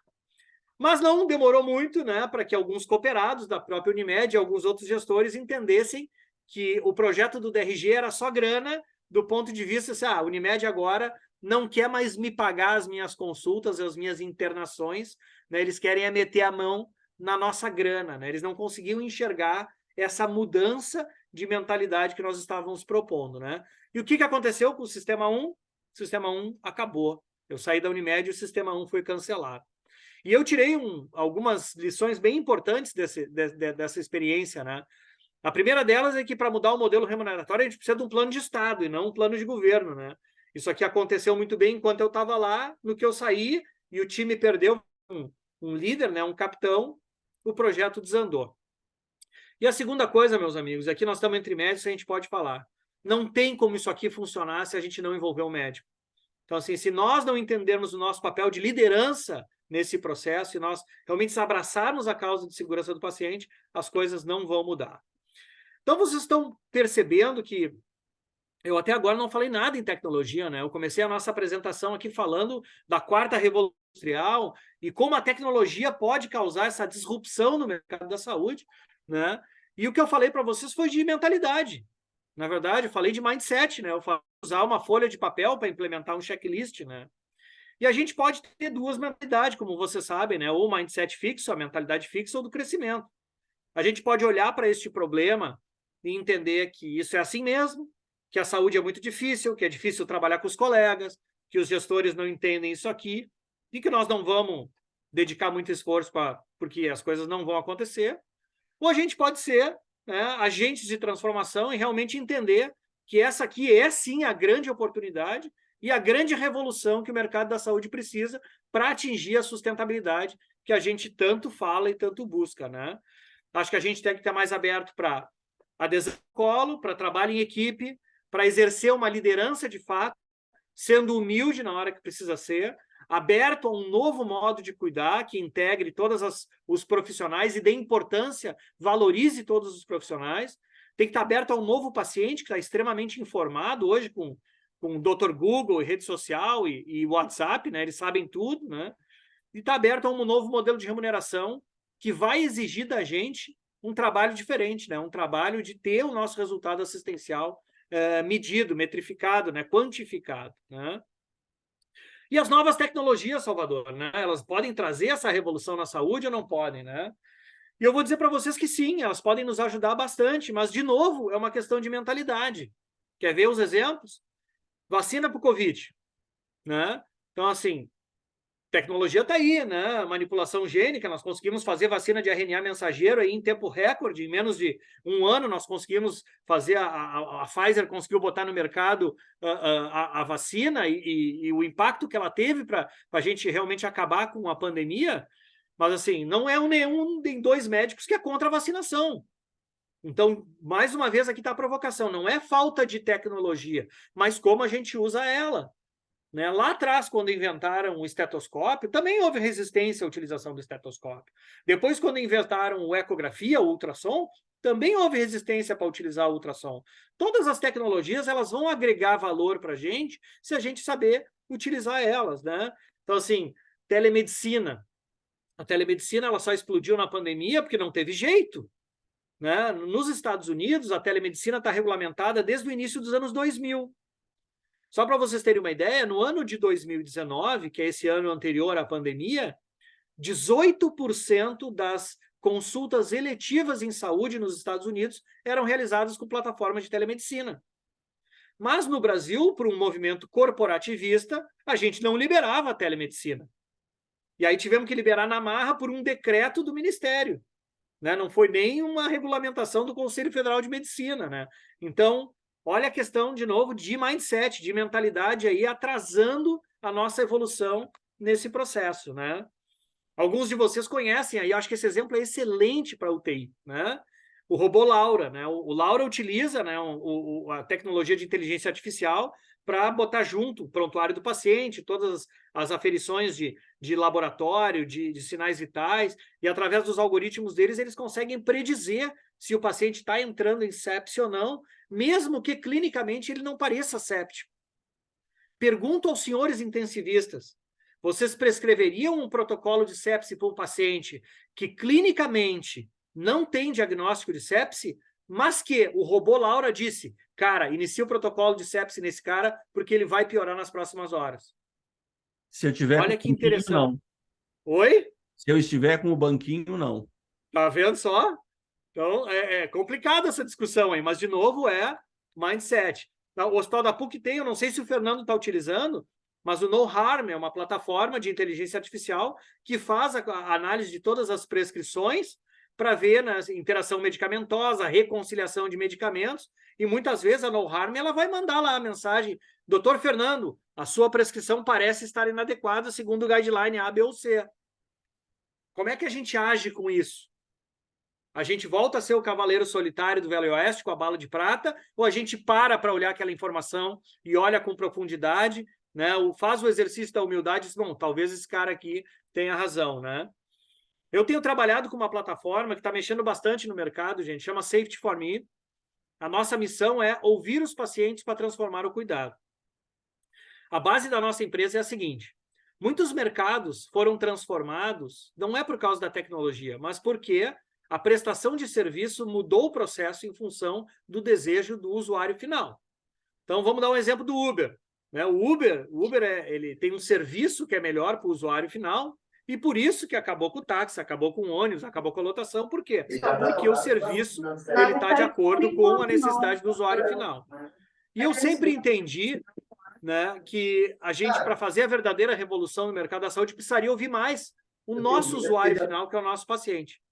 Mas não demorou muito, né, para que alguns cooperados da própria Unimed e alguns outros gestores entendessem que o projeto do DRG era só grana, do ponto de vista assim, a Unimed agora não quer mais me pagar as minhas consultas, as minhas internações, né, eles querem meter a mão na nossa grana, né, eles não conseguiam enxergar essa mudança de mentalidade que nós estávamos propondo, né? E o que aconteceu com o Sistema 1? O Sistema 1 acabou. Eu saí da Unimed e o Sistema 1 foi cancelado. E eu tirei algumas lições bem importantes dessa experiência, né? A primeira delas é que para mudar o modelo remuneratório a gente precisa de um plano de Estado e não um plano de governo, né? Isso aqui aconteceu muito bem enquanto eu estava lá, no que eu saí e o time perdeu um líder, né, um capitão, o projeto desandou. E a segunda coisa, meus amigos, aqui nós estamos entre médicos, a gente pode falar. Não tem como isso aqui funcionar se a gente não envolver o médico. Então, assim, se nós não entendermos o nosso papel de liderança nesse processo e nós realmente abraçarmos a causa de segurança do paciente, as coisas não vão mudar. Então, vocês estão percebendo que eu até agora não falei nada em tecnologia, né? Eu comecei a nossa apresentação aqui falando da quarta revolução industrial e como a tecnologia pode causar essa disrupção no mercado da saúde, né? E o que eu falei para vocês foi de mentalidade. Na verdade, eu falei de mindset, né? Eu falei de usar uma folha de papel para implementar um checklist, né? E a gente pode ter duas mentalidades, como vocês sabem, né? Ou mindset fixo, a mentalidade fixa, ou do crescimento. A gente pode olhar para este problema e entender que isso é assim mesmo, que a saúde é muito difícil, que é difícil trabalhar com os colegas, que os gestores não entendem isso aqui, e que nós não vamos dedicar muito esforço porque as coisas não vão acontecer. Ou a gente pode ser, né, agentes de transformação e realmente entender que essa aqui é, sim, a grande oportunidade e a grande revolução que o mercado da saúde precisa para atingir a sustentabilidade que a gente tanto fala e tanto busca, né? Acho que a gente tem que estar mais aberto para adesão ao colo, para trabalho em equipe, para exercer uma liderança de fato, sendo humilde na hora que precisa ser, aberto a um novo modo de cuidar, que integre todos os profissionais e dê importância, valorize todos os profissionais. Tem que estar aberto a um novo paciente que está extremamente informado hoje com o Dr. Google e rede social e WhatsApp, né? Eles sabem tudo, né? E está aberto a um novo modelo de remuneração que vai exigir da gente um trabalho diferente, né? Um trabalho de ter o nosso resultado assistencial medido, metrificado, né? Quantificado, né? E as novas tecnologias, Salvador, né? Elas podem trazer essa revolução na saúde ou não podem, né? E eu vou dizer para vocês que sim, elas podem nos ajudar bastante, mas, de novo, é uma questão de mentalidade. Quer ver os exemplos? Vacina para o Covid, né? Então, assim, tecnologia está aí, né? Manipulação gênica, nós conseguimos fazer vacina de RNA mensageiro aí em tempo recorde, em menos de um ano nós conseguimos fazer, a Pfizer conseguiu botar no mercado a vacina e o impacto que ela teve para a gente realmente acabar com a pandemia, mas assim, não é nenhum nem dois médicos que é contra a vacinação. Então, mais uma vez aqui está a provocação, não é falta de tecnologia, mas como a gente usa ela. Né? Lá atrás, quando inventaram o estetoscópio, também houve resistência à utilização do estetoscópio. Depois, quando inventaram a ecografia, o ultrassom, também houve resistência para utilizar o ultrassom. Todas as tecnologias elas vão agregar valor para a gente se a gente saber utilizar elas. Né? Então, assim, telemedicina. A telemedicina ela só explodiu na pandemia porque não teve jeito. Né? Nos Estados Unidos, a telemedicina está regulamentada desde o início dos anos 2000. Só para vocês terem uma ideia, no ano de 2019, que é esse ano anterior à pandemia, 18% das consultas eletivas em saúde nos Estados Unidos eram realizadas com plataformas de telemedicina. Mas no Brasil, por um movimento corporativista, a gente não liberava a telemedicina. E aí tivemos que liberar na marra por um decreto do Ministério. Né? Não foi nem uma regulamentação do Conselho Federal de Medicina. Né? Então, olha a questão, de novo, de mindset, de mentalidade aí, atrasando a nossa evolução nesse processo, né? Alguns de vocês conhecem aí, acho que esse exemplo é excelente para a UTI, né? O robô Laura, né? O Laura utiliza, né, a tecnologia de inteligência artificial para botar junto o prontuário do paciente, todas as aferições de laboratório, de sinais vitais, e através dos algoritmos deles, eles conseguem predizer se o paciente está entrando em sepse ou não, mesmo que clinicamente ele não pareça séptico. Pergunto aos senhores intensivistas, vocês prescreveriam um protocolo de sepse para um paciente que clinicamente não tem diagnóstico de sepse, mas que o robô Laura disse, cara, inicia o protocolo de sepse nesse cara porque ele vai piorar nas próximas horas. Se eu tiver Olha com que o banquinho, interessante. não. Oi? Se eu estiver com o banquinho, não. Tá vendo só? Então, é complicada essa discussão aí, mas, de novo, é mindset. O Hospital da PUC tem, eu não sei se o Fernando está utilizando, mas o No Harm é uma plataforma de inteligência artificial que faz a análise de todas as prescrições para ver na interação medicamentosa, reconciliação de medicamentos, e muitas vezes a No Harm ela vai mandar lá a mensagem, Dr. Fernando, a sua prescrição parece estar inadequada segundo o guideline A, B ou C. Como é que a gente age com isso? A gente volta a ser o cavaleiro solitário do Velho Oeste com a bala de prata, ou a gente para olhar aquela informação e olha com profundidade, né? Faz o exercício da humildade e diz, bom, talvez esse cara aqui tenha razão, né? Eu tenho trabalhado com uma plataforma que está mexendo bastante no mercado, gente, chama Safety for Me. A nossa missão é ouvir os pacientes para transformar o cuidado. A base da nossa empresa é a seguinte, muitos mercados foram transformados, não é por causa da tecnologia, mas porque a prestação de serviço mudou o processo em função do desejo do usuário final. Então, vamos dar um exemplo do Uber. Né? O Uber ele tem um serviço que é melhor para o usuário final, e por isso que acabou com o táxi, acabou com o ônibus, acabou com a lotação. Por quê? Porque o serviço está de acordo com a necessidade do usuário final. E eu sempre entendi, né, que a gente, para fazer a verdadeira revolução no mercado da saúde, precisaria ouvir mais o nosso usuário final, que é o nosso paciente.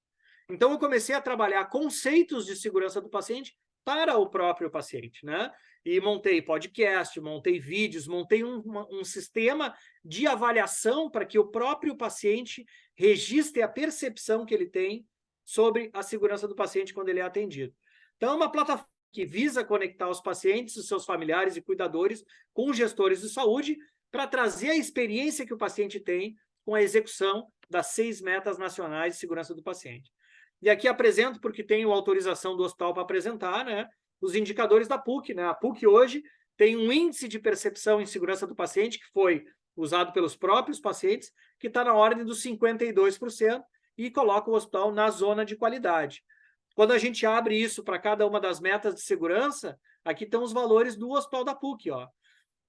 Então, eu comecei a trabalhar conceitos de segurança do paciente para o próprio paciente, né? E montei podcast, montei vídeos, montei um sistema de avaliação para que o próprio paciente registre a percepção que ele tem sobre a segurança do paciente quando ele é atendido. Então, é uma plataforma que visa conectar os pacientes, os seus familiares e cuidadores com os gestores de saúde para trazer a experiência que o paciente tem com a execução das 6 metas nacionais de segurança do paciente. E aqui apresento, porque tenho autorização do hospital para apresentar, né, os indicadores da PUC. Né? A PUC hoje tem um índice de percepção em segurança do paciente, que foi usado pelos próprios pacientes, que está na ordem dos 52%, e coloca o hospital na zona de qualidade. Quando a gente abre isso para cada uma das metas de segurança, aqui estão os valores do hospital da PUC. Ó.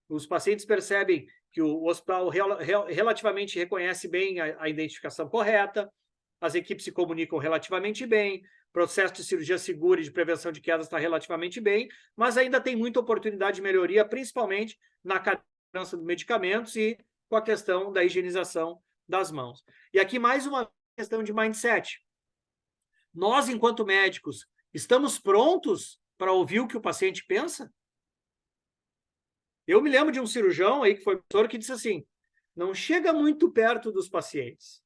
Os pacientes percebem que o hospital relativamente reconhece bem a identificação correta, as equipes se comunicam relativamente bem, o processo de cirurgia segura e de prevenção de quedas está relativamente bem, mas ainda tem muita oportunidade de melhoria, principalmente na cadência de medicamentos e com a questão da higienização das mãos. E aqui mais uma questão de mindset. Nós, enquanto médicos, estamos prontos para ouvir o que o paciente pensa? Eu me lembro de um cirurgião aí que foi professor que disse assim, não chega muito perto dos pacientes.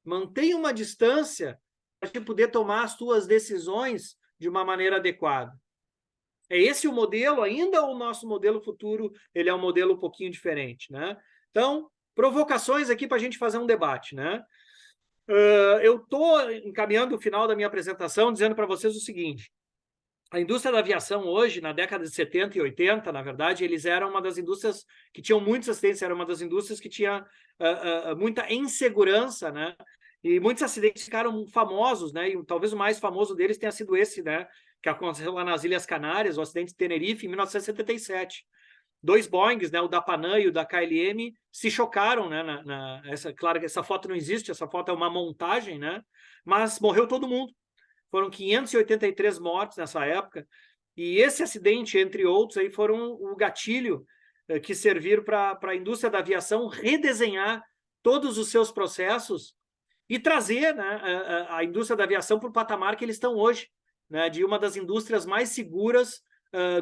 Mantenha uma distância para te poder tomar as tuas decisões de uma maneira adequada. É esse o modelo? Ainda o nosso modelo futuro, ele é um modelo um pouquinho diferente, né? Então, provocações aqui para a gente fazer um debate, né? Eu estou encaminhando o final da minha apresentação dizendo para vocês o seguinte, a indústria da aviação hoje, na década de 70 e 80, na verdade, eles eram uma das indústrias que tinham muitos acidentes, era uma das indústrias que tinha muita insegurança, né? E muitos acidentes ficaram famosos, né? E talvez o mais famoso deles tenha sido esse, né? Que aconteceu lá nas Ilhas Canárias, o acidente de Tenerife, em 1977. 2 Boeings, né? O da Panam e o da KLM, se chocaram, né? Claro que essa foto não existe, essa foto é uma montagem, né? Mas morreu todo mundo. Foram 583 mortes nessa época, e esse acidente, entre outros, aí foram o gatilho que serviram para a indústria da aviação redesenhar todos os seus processos e trazer, né, a indústria da aviação para o patamar que eles estão hoje, né, de uma das indústrias mais seguras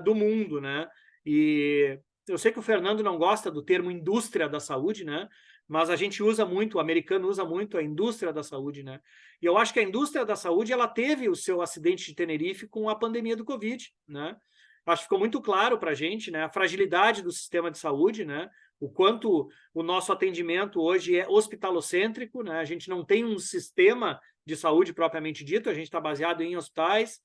do mundo. Né? E eu sei que o Fernando não gosta do termo indústria da saúde, né? Mas a gente usa muito, o americano usa muito a indústria da saúde, né? E eu acho que a indústria da saúde, ela teve o seu acidente de Tenerife com a pandemia do Covid, né? acho que ficou muito claro para a gente, né, a fragilidade do sistema de saúde, né, o quanto o nosso atendimento hoje é hospitalocêntrico, né, a gente não tem um sistema de saúde propriamente dito, a gente está baseado em hospitais,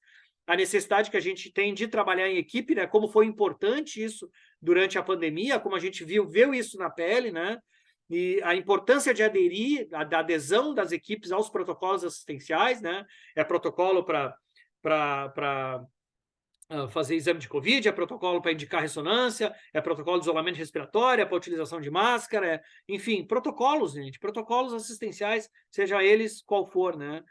a necessidade que a gente tem de trabalhar em equipe, né, como foi importante isso durante a pandemia, como a gente viu isso na pele, né, e a importância de aderir, da adesão das equipes aos protocolos assistenciais, né, é protocolo para fazer exame de Covid, é protocolo para indicar ressonância, é protocolo de isolamento respiratório, é para utilização de máscara, enfim, protocolos, gente, protocolos assistenciais, seja eles qual for, né?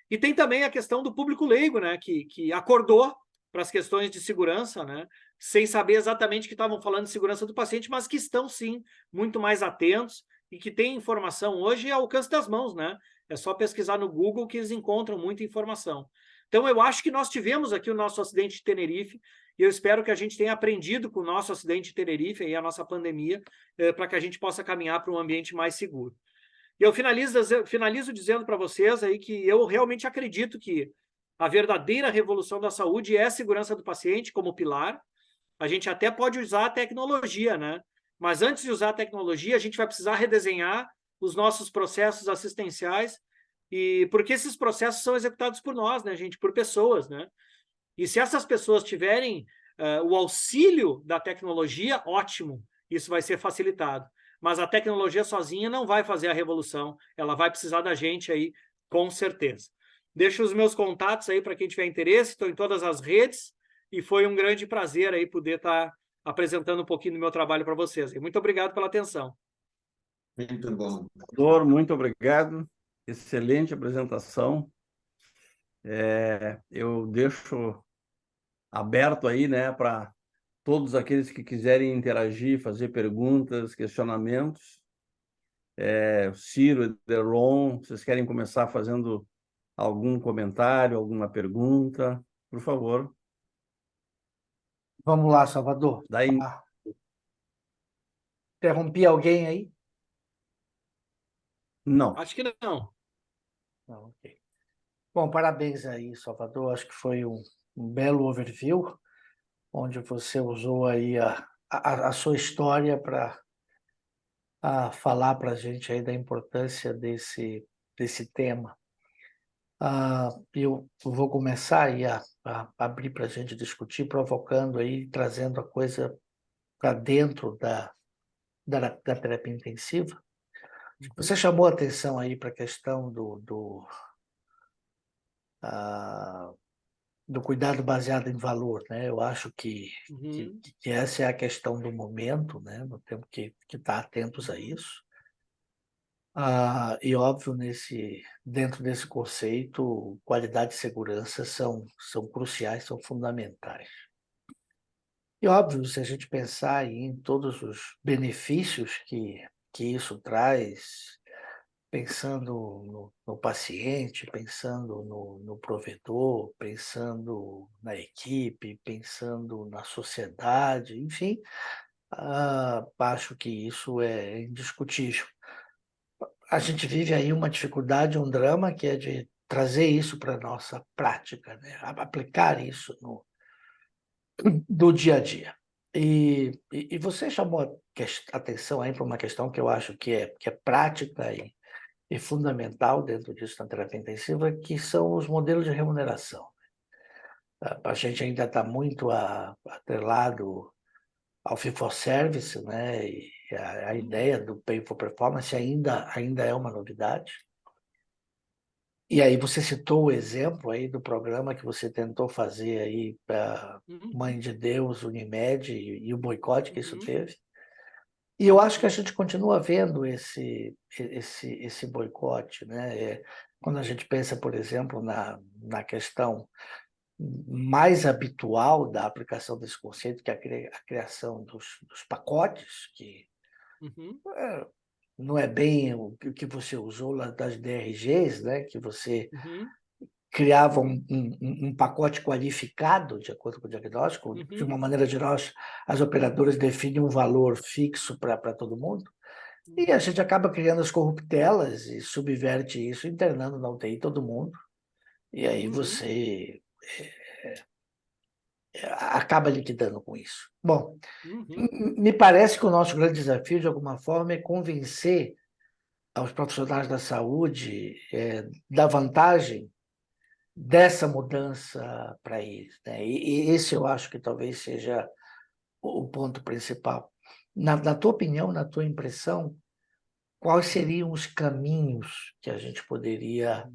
E tem também a questão do público leigo, né, que acordou para as questões de segurança, né, sem saber exatamente que estavam falando de segurança do paciente, mas que estão, sim, muito mais atentos e que tem informação hoje ao alcance das mãos, né? É só pesquisar no Google que eles encontram muita informação. Então, eu acho que nós tivemos aqui o nosso acidente de Tenerife, e eu espero que a gente tenha aprendido com o nosso acidente de Tenerife e a nossa pandemia, para que a gente possa caminhar para um ambiente mais seguro. E eu finalizo dizendo para vocês aí que eu realmente acredito que a verdadeira revolução da saúde é a segurança do paciente como pilar. A gente até pode usar a tecnologia, né? Mas antes de usar a tecnologia, a gente vai precisar redesenhar os nossos processos assistenciais, e porque esses processos são executados por nós, né, gente, por pessoas, né? E se essas pessoas tiverem o auxílio da tecnologia, ótimo, isso vai ser facilitado. Mas a tecnologia sozinha não vai fazer a revolução, ela vai precisar da gente aí, com certeza. Deixo os meus contatos aí para quem tiver interesse, estou em todas as redes, e foi um grande prazer aí poder estar apresentando um pouquinho do meu trabalho para vocês. E muito obrigado pela atenção. Muito bom. Doutor, muito obrigado. Excelente apresentação. Eu deixo aberto aí, né, para todos aqueles que quiserem interagir, fazer perguntas, questionamentos. Ciro, Ederon, vocês querem começar fazendo algum comentário, alguma pergunta? Por favor. Vamos lá, Salvador. Daí, Interrompi alguém aí? não. Acho que não. Não, ok. Bom, parabéns aí, Salvador. Acho que foi um belo overview, onde você usou aí a sua história para falar para a gente aí da importância desse tema. Eu vou começar aí a abrir para a gente discutir, provocando aí, trazendo a coisa para dentro da terapia intensiva. Você chamou a atenção aí para a questão do cuidado baseado em valor, né? Eu acho que essa é a questão do momento, né? Nós temos que estar atentos a isso. E óbvio, dentro desse conceito, qualidade e segurança são cruciais, são fundamentais. E óbvio, se a gente pensar em todos os benefícios que isso traz, pensando no paciente, pensando no provedor, pensando na equipe, pensando na sociedade, enfim, acho que isso é indiscutível. A gente vive aí uma dificuldade, um drama, que é de trazer isso para a nossa prática, né? Aplicar isso do dia a dia. E você chamou a atenção aí para uma questão que eu acho que é prática e fundamental dentro disso na terapia intensiva, que são os modelos de remuneração. A gente ainda está muito atrelado ao fee-for-service, né? E a ideia do pay for performance ainda é uma novidade. E aí você citou o exemplo aí do programa que você tentou fazer aí para Mãe de Deus, Unimed e o boicote que isso teve. E eu acho que a gente continua vendo esse boicote, né? Quando a gente pensa, por exemplo, na questão mais habitual da aplicação desse conceito, que é a criação dos pacotes, que não é bem o que você usou lá das DRGs, né? Que você criava um pacote qualificado, de acordo com o diagnóstico. De uma maneira geral, as operadoras definem um valor fixo para todo mundo, e a gente acaba criando as corruptelas e subverte isso, internando na UTI todo mundo, e aí você acaba liquidando com isso. Bom, Uhum. me parece que o nosso grande desafio, de alguma forma, é convencer aos profissionais da saúde da vantagem dessa mudança para eles, né? E esse eu acho que talvez seja o ponto principal. Na tua opinião, na tua impressão, quais seriam os caminhos que a gente poderia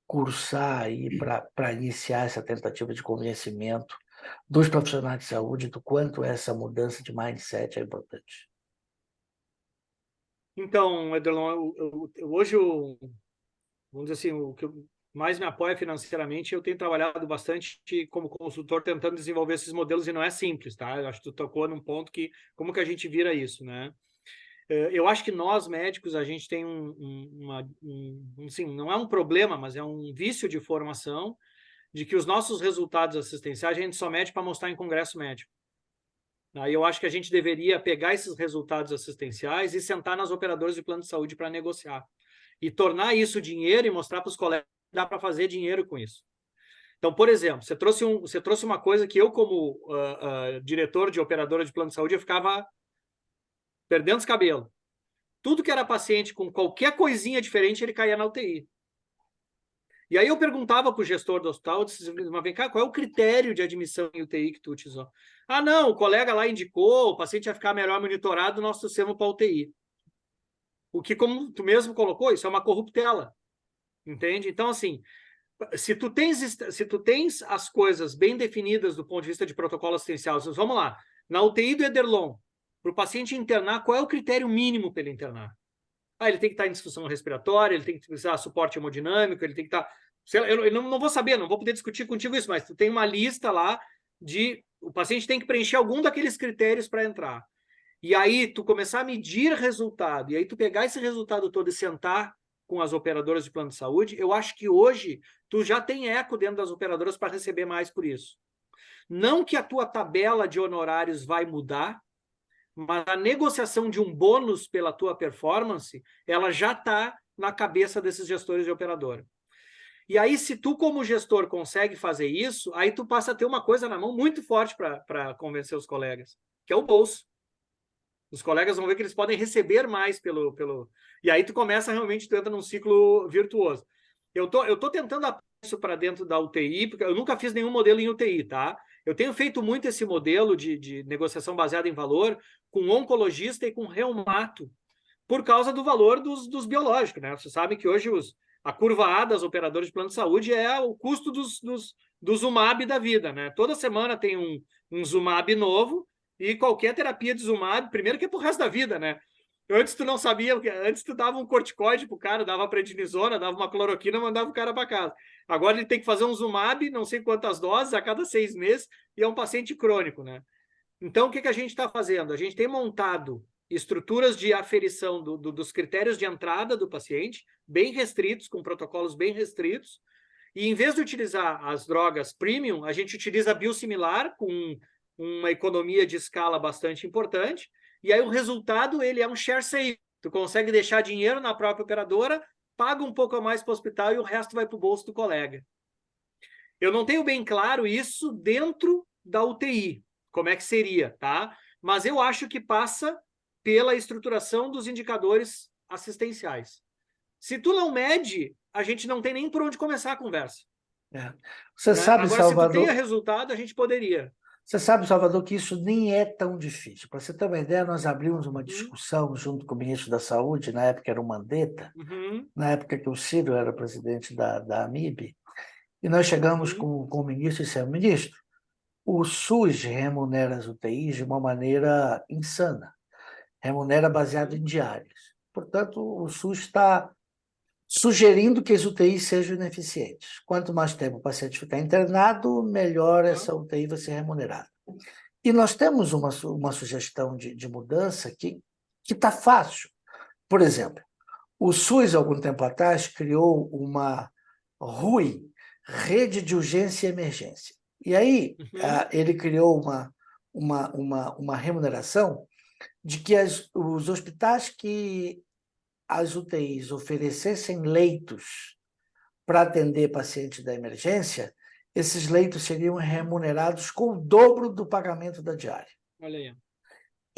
cursar aí para iniciar essa tentativa de convencimento dos profissionais de saúde do quanto essa mudança de mindset é importante? Então, Ederlon, hoje, vamos dizer assim, o que mais me apoia financeiramente, eu tenho trabalhado bastante como consultor tentando desenvolver esses modelos e não é simples, tá? Eu acho que tu tocou num ponto que, como que a gente vira isso, né? Eu acho que nós, médicos, a gente tem assim, não é um problema, mas é um vício de formação de que os nossos resultados assistenciais a gente só mede para mostrar em congresso médico. Aí eu acho que a gente deveria pegar esses resultados assistenciais e sentar nas operadoras de plano de saúde para negociar. E tornar isso dinheiro e mostrar para os colegas que dá para fazer dinheiro com isso. Então, por exemplo, você trouxe uma coisa que eu, como diretor de operadora de plano de saúde, eu ficava perdendo os cabelos. Tudo que era paciente com qualquer coisinha diferente, ele caía na UTI. E aí eu perguntava para o gestor do hospital, mas vem cá, qual é o critério de admissão em UTI que tu utilizou? Ah, não, o colega lá indicou, o paciente vai ficar melhor monitorado, nós trouxemos para a UTI. O que, como tu mesmo colocou, isso é uma corruptela, entende? Então, assim, se tu tens as coisas bem definidas do ponto de vista de protocolo assistencial, vamos lá, na UTI do Ederlon, para o paciente internar, qual é o critério mínimo para ele internar? Ah, ele tem que estar em disfunção respiratória, ele tem que precisar de suporte hemodinâmico, ele tem que estar... Eu não vou saber, não vou poder discutir contigo isso, mas tu tem uma lista lá de... O paciente tem que preencher algum daqueles critérios para entrar. E aí tu começar a medir resultado, e aí tu pegar esse resultado todo e sentar com as operadoras de plano de saúde, eu acho que hoje tu já tem eco dentro das operadoras para receber mais por isso. Não que a tua tabela de honorários vai mudar, mas a negociação de um bônus pela tua performance, ela já está na cabeça desses gestores de operadora. E aí, se tu, como gestor, consegue fazer isso, aí tu passa a ter uma coisa na mão muito forte para convencer os colegas, que é o bolso. Os colegas vão ver que eles podem receber mais pelo... E aí tu começa realmente, tu entra num ciclo virtuoso. Eu tô tentando aplicar isso para dentro da UTI, porque eu nunca fiz nenhum modelo em UTI, tá? Eu tenho feito muito esse modelo de negociação baseada em valor com oncologista e com reumato, por causa do valor dos biológicos, né? Vocês sabem que hoje a curva A das operadoras de plano de saúde é o custo do Zumab da vida, né? Toda semana tem um Zumab novo e qualquer terapia de Zumab, primeiro que é pro resto da vida, né? Antes tu não sabia, antes tu dava um corticoide pro cara, dava prednisona, dava uma cloroquina, mandava o cara para casa. Agora ele tem que fazer um Zumab, não sei quantas doses, a cada 6 meses, e é um paciente crônico, né? Então, o que a gente está fazendo? A gente tem montado estruturas de aferição dos critérios de entrada do paciente, bem restritos, com protocolos bem restritos, e em vez de utilizar as drogas premium, a gente utiliza biosimilar, com uma economia de escala bastante importante, e aí o resultado ele é um share save. Tu consegue deixar dinheiro na própria operadora, paga um pouco a mais para o hospital e o resto vai para o bolso do colega. Eu não tenho bem claro isso dentro da UTI, como é que seria, tá? Mas eu acho que passa pela estruturação dos indicadores assistenciais. Se tu não mede, a gente não tem nem por onde começar a conversa. Você né? sabe, Agora, Salvador, se tu tem resultado, a gente poderia. Você sabe, Salvador, que isso nem é tão difícil. Para você ter uma ideia, nós abrimos uma discussão junto com o ministro da Saúde, na época era o Mandetta, na época que o Ciro era presidente da AMIB, e nós chegamos com o ministro e dissemos: ministro, o SUS remunera as UTIs de uma maneira insana, remunera baseado em diárias. Portanto, o SUS está sugerindo que as UTIs sejam ineficientes. Quanto mais tempo o paciente ficar internado, melhor essa UTI vai ser remunerada. E nós temos uma sugestão de mudança que está fácil. Por exemplo, o SUS, algum tempo atrás, criou uma RUI, Rede de Urgência e Emergência. E aí ele criou uma remuneração de que os hospitais que as UTIs oferecessem leitos para atender pacientes da emergência, esses leitos seriam remunerados com o dobro do pagamento da diária. Olha aí.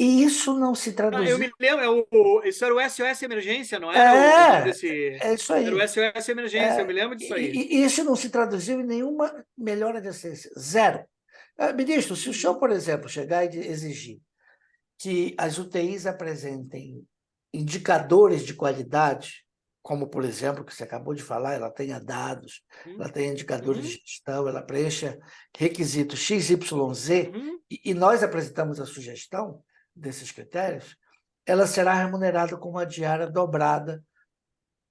E isso não se Eu traduziu... me lembro, isso era o SOS Emergência, não era o nome desse... É isso aí. Era o SOS Emergência, eu me lembro disso aí. E isso não se traduziu em nenhuma melhora de assistência. Zero. Ministro, se o senhor, por exemplo, chegar e exigir que as UTIs apresentem indicadores de qualidade, como, por exemplo, que você acabou de falar, ela tenha dados, ela tenha indicadores de gestão, ela preencha requisitos XYZ, e nós apresentamos a sugestão desses critérios, ela será remunerada com uma diária dobrada,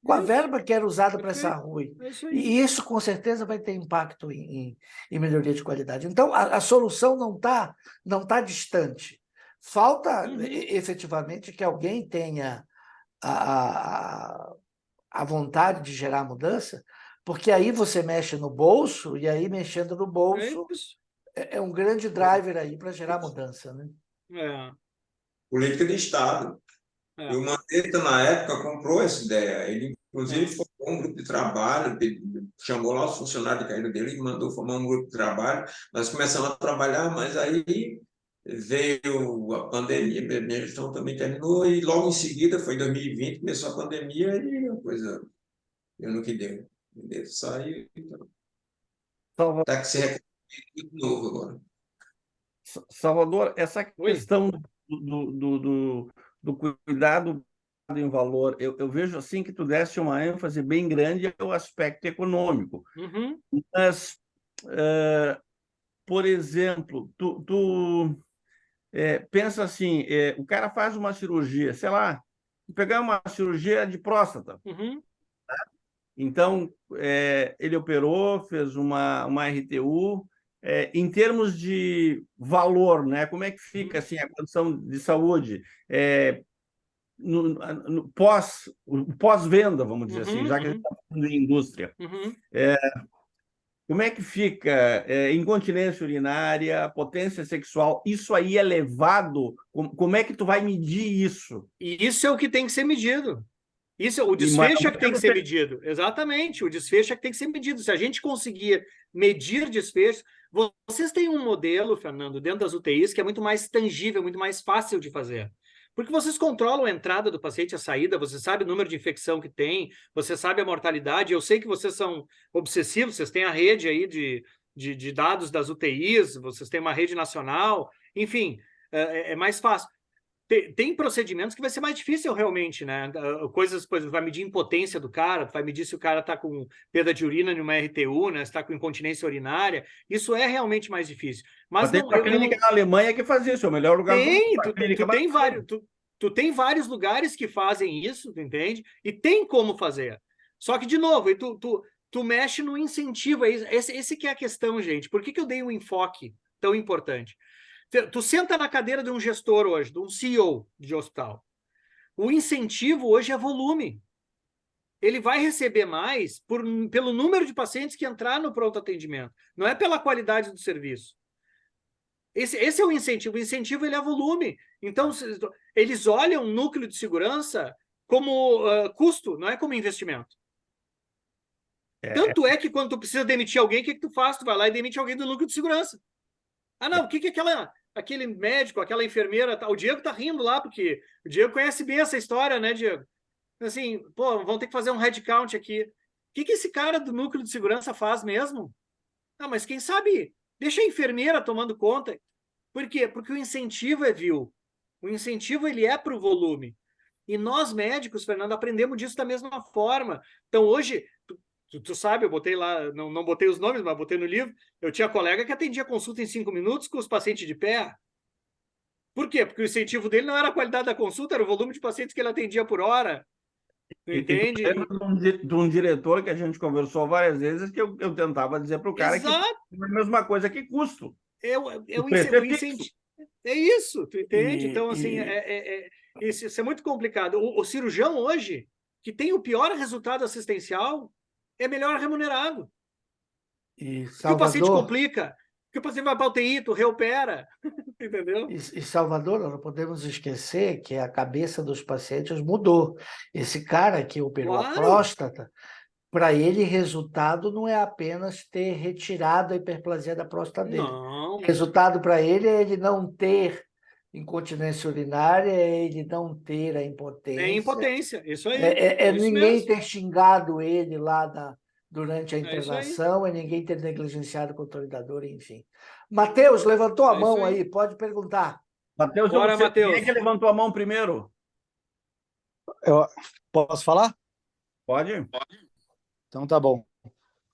com a verba que era usada para essa RUI. E isso, com certeza, vai ter impacto em melhoria de qualidade. Então, a solução não tá distante. Falta, efetivamente, que alguém tenha a vontade de gerar mudança, porque aí você mexe no bolso, e aí, mexendo no bolso, é um grande driver aí para gerar mudança, né? Política de Estado. E o Mandetta, na época, comprou essa ideia. Ele, inclusive, formou um grupo de trabalho, chamou lá os funcionários de carreira dele e mandou formar um grupo de trabalho. Nós começamos a trabalhar, mas aí veio a pandemia, minha gestão também terminou, e logo em seguida, foi em 2020, começou a pandemia e a coisa deu no que deu. Mandetta saiu, então está que se reconstruindo de novo agora. Salvador, essa questão do cuidado em valor, eu vejo assim que tu deste uma ênfase bem grande ao aspecto econômico. Mas, por exemplo, tu pensa assim, o cara faz uma cirurgia, sei lá, pegar uma cirurgia de próstata. Então, ele operou, fez uma RTU. Em termos de valor, né? Como é que fica assim, a condição de saúde no pós-venda, vamos dizer assim, já que a gente está falando de indústria. Como é que fica incontinência urinária, potência sexual? Isso aí é levado? Como é que tu vai medir isso? E isso é o que tem que ser medido. O desfecho é que tem que ser medido. Exatamente, o desfecho é que tem que ser medido. Se a gente conseguir medir desfecho... Vocês têm um modelo, Fernando, dentro das UTIs que é muito mais tangível, muito mais fácil de fazer. Porque vocês controlam a entrada do paciente e a saída, você sabe o número de infecção que tem, você sabe a mortalidade. Eu sei que vocês são obsessivos, vocês têm a rede aí de dados das UTIs, vocês têm uma rede nacional, enfim, é mais fácil. Tem procedimentos que vai ser mais difícil realmente, né? Coisas, por exemplo, vai medir a impotência do cara, vai medir se o cara está com perda de urina numa RTU, né? Se está com incontinência urinária. Isso é realmente mais difícil. Mas tem uma clínica na Alemanha que faz isso, é o melhor lugar do mundo. Tu tem vários lugares que fazem isso, tu entende? E tem como fazer. Só que, de novo, tu mexe no incentivo. Esse que é a questão, gente. Por que eu dei um enfoque tão importante? Tu senta na cadeira de um gestor hoje, de um CEO de hospital. O incentivo hoje é volume. Ele vai receber mais pelo número de pacientes que entrar no pronto atendimento. Não é pela qualidade do serviço. Esse é o incentivo. O incentivo ele é volume. Então, eles olham o núcleo de segurança como custo, não é como investimento. Tanto é que quando tu precisa demitir alguém, o que tu faz? Tu vai lá e demite alguém do núcleo de segurança. Ah, não, o que aquele médico, aquela enfermeira... O Diego tá rindo lá, porque o Diego conhece bem essa história, né, Diego? Assim, pô, vamos ter que fazer um headcount aqui. O que esse cara do núcleo de segurança faz mesmo? Ah, mas quem sabe deixa a enfermeira tomando conta. Por quê? Porque o incentivo é vil. O incentivo, ele é para o volume. E nós, médicos, Fernando, aprendemos disso da mesma forma. Então, hoje... Tu sabe, eu botei lá, não botei os nomes, mas botei no livro, eu tinha colega que atendia consulta em 5 minutos com os pacientes de pé. Por quê? Porque o incentivo dele não era a qualidade da consulta, era o volume de pacientes que ele atendia por hora. Entende? De um diretor que a gente conversou várias vezes que eu tentava dizer para o cara que é a mesma coisa que custo. O incentivo. É isso, tu entende? Então, assim, isso é muito complicado. O cirurgião hoje, que tem o pior resultado assistencial, é melhor remunerado. Salvador, que o paciente complica, que o paciente vai para a UTI, tu reopera, entendeu? E Salvador, não podemos esquecer que a cabeça dos pacientes mudou. Esse cara que operou a próstata para ele, resultado não é apenas ter retirado a hiperplasia da próstata dele. Não. Resultado para ele é ele não ter incontinência urinária, é ele não ter a impotência. É impotência, isso aí. É isso ninguém mesmo. ter xingado ele lá durante a É isso aí. internação, é ninguém ter negligenciado o controle da dor, enfim. Matheus, levantou a É mão isso aí. aí, pode perguntar. Matheus, Bora, quem é Matheus. que levantou a mão primeiro? Eu posso falar? Pode? Então tá bom.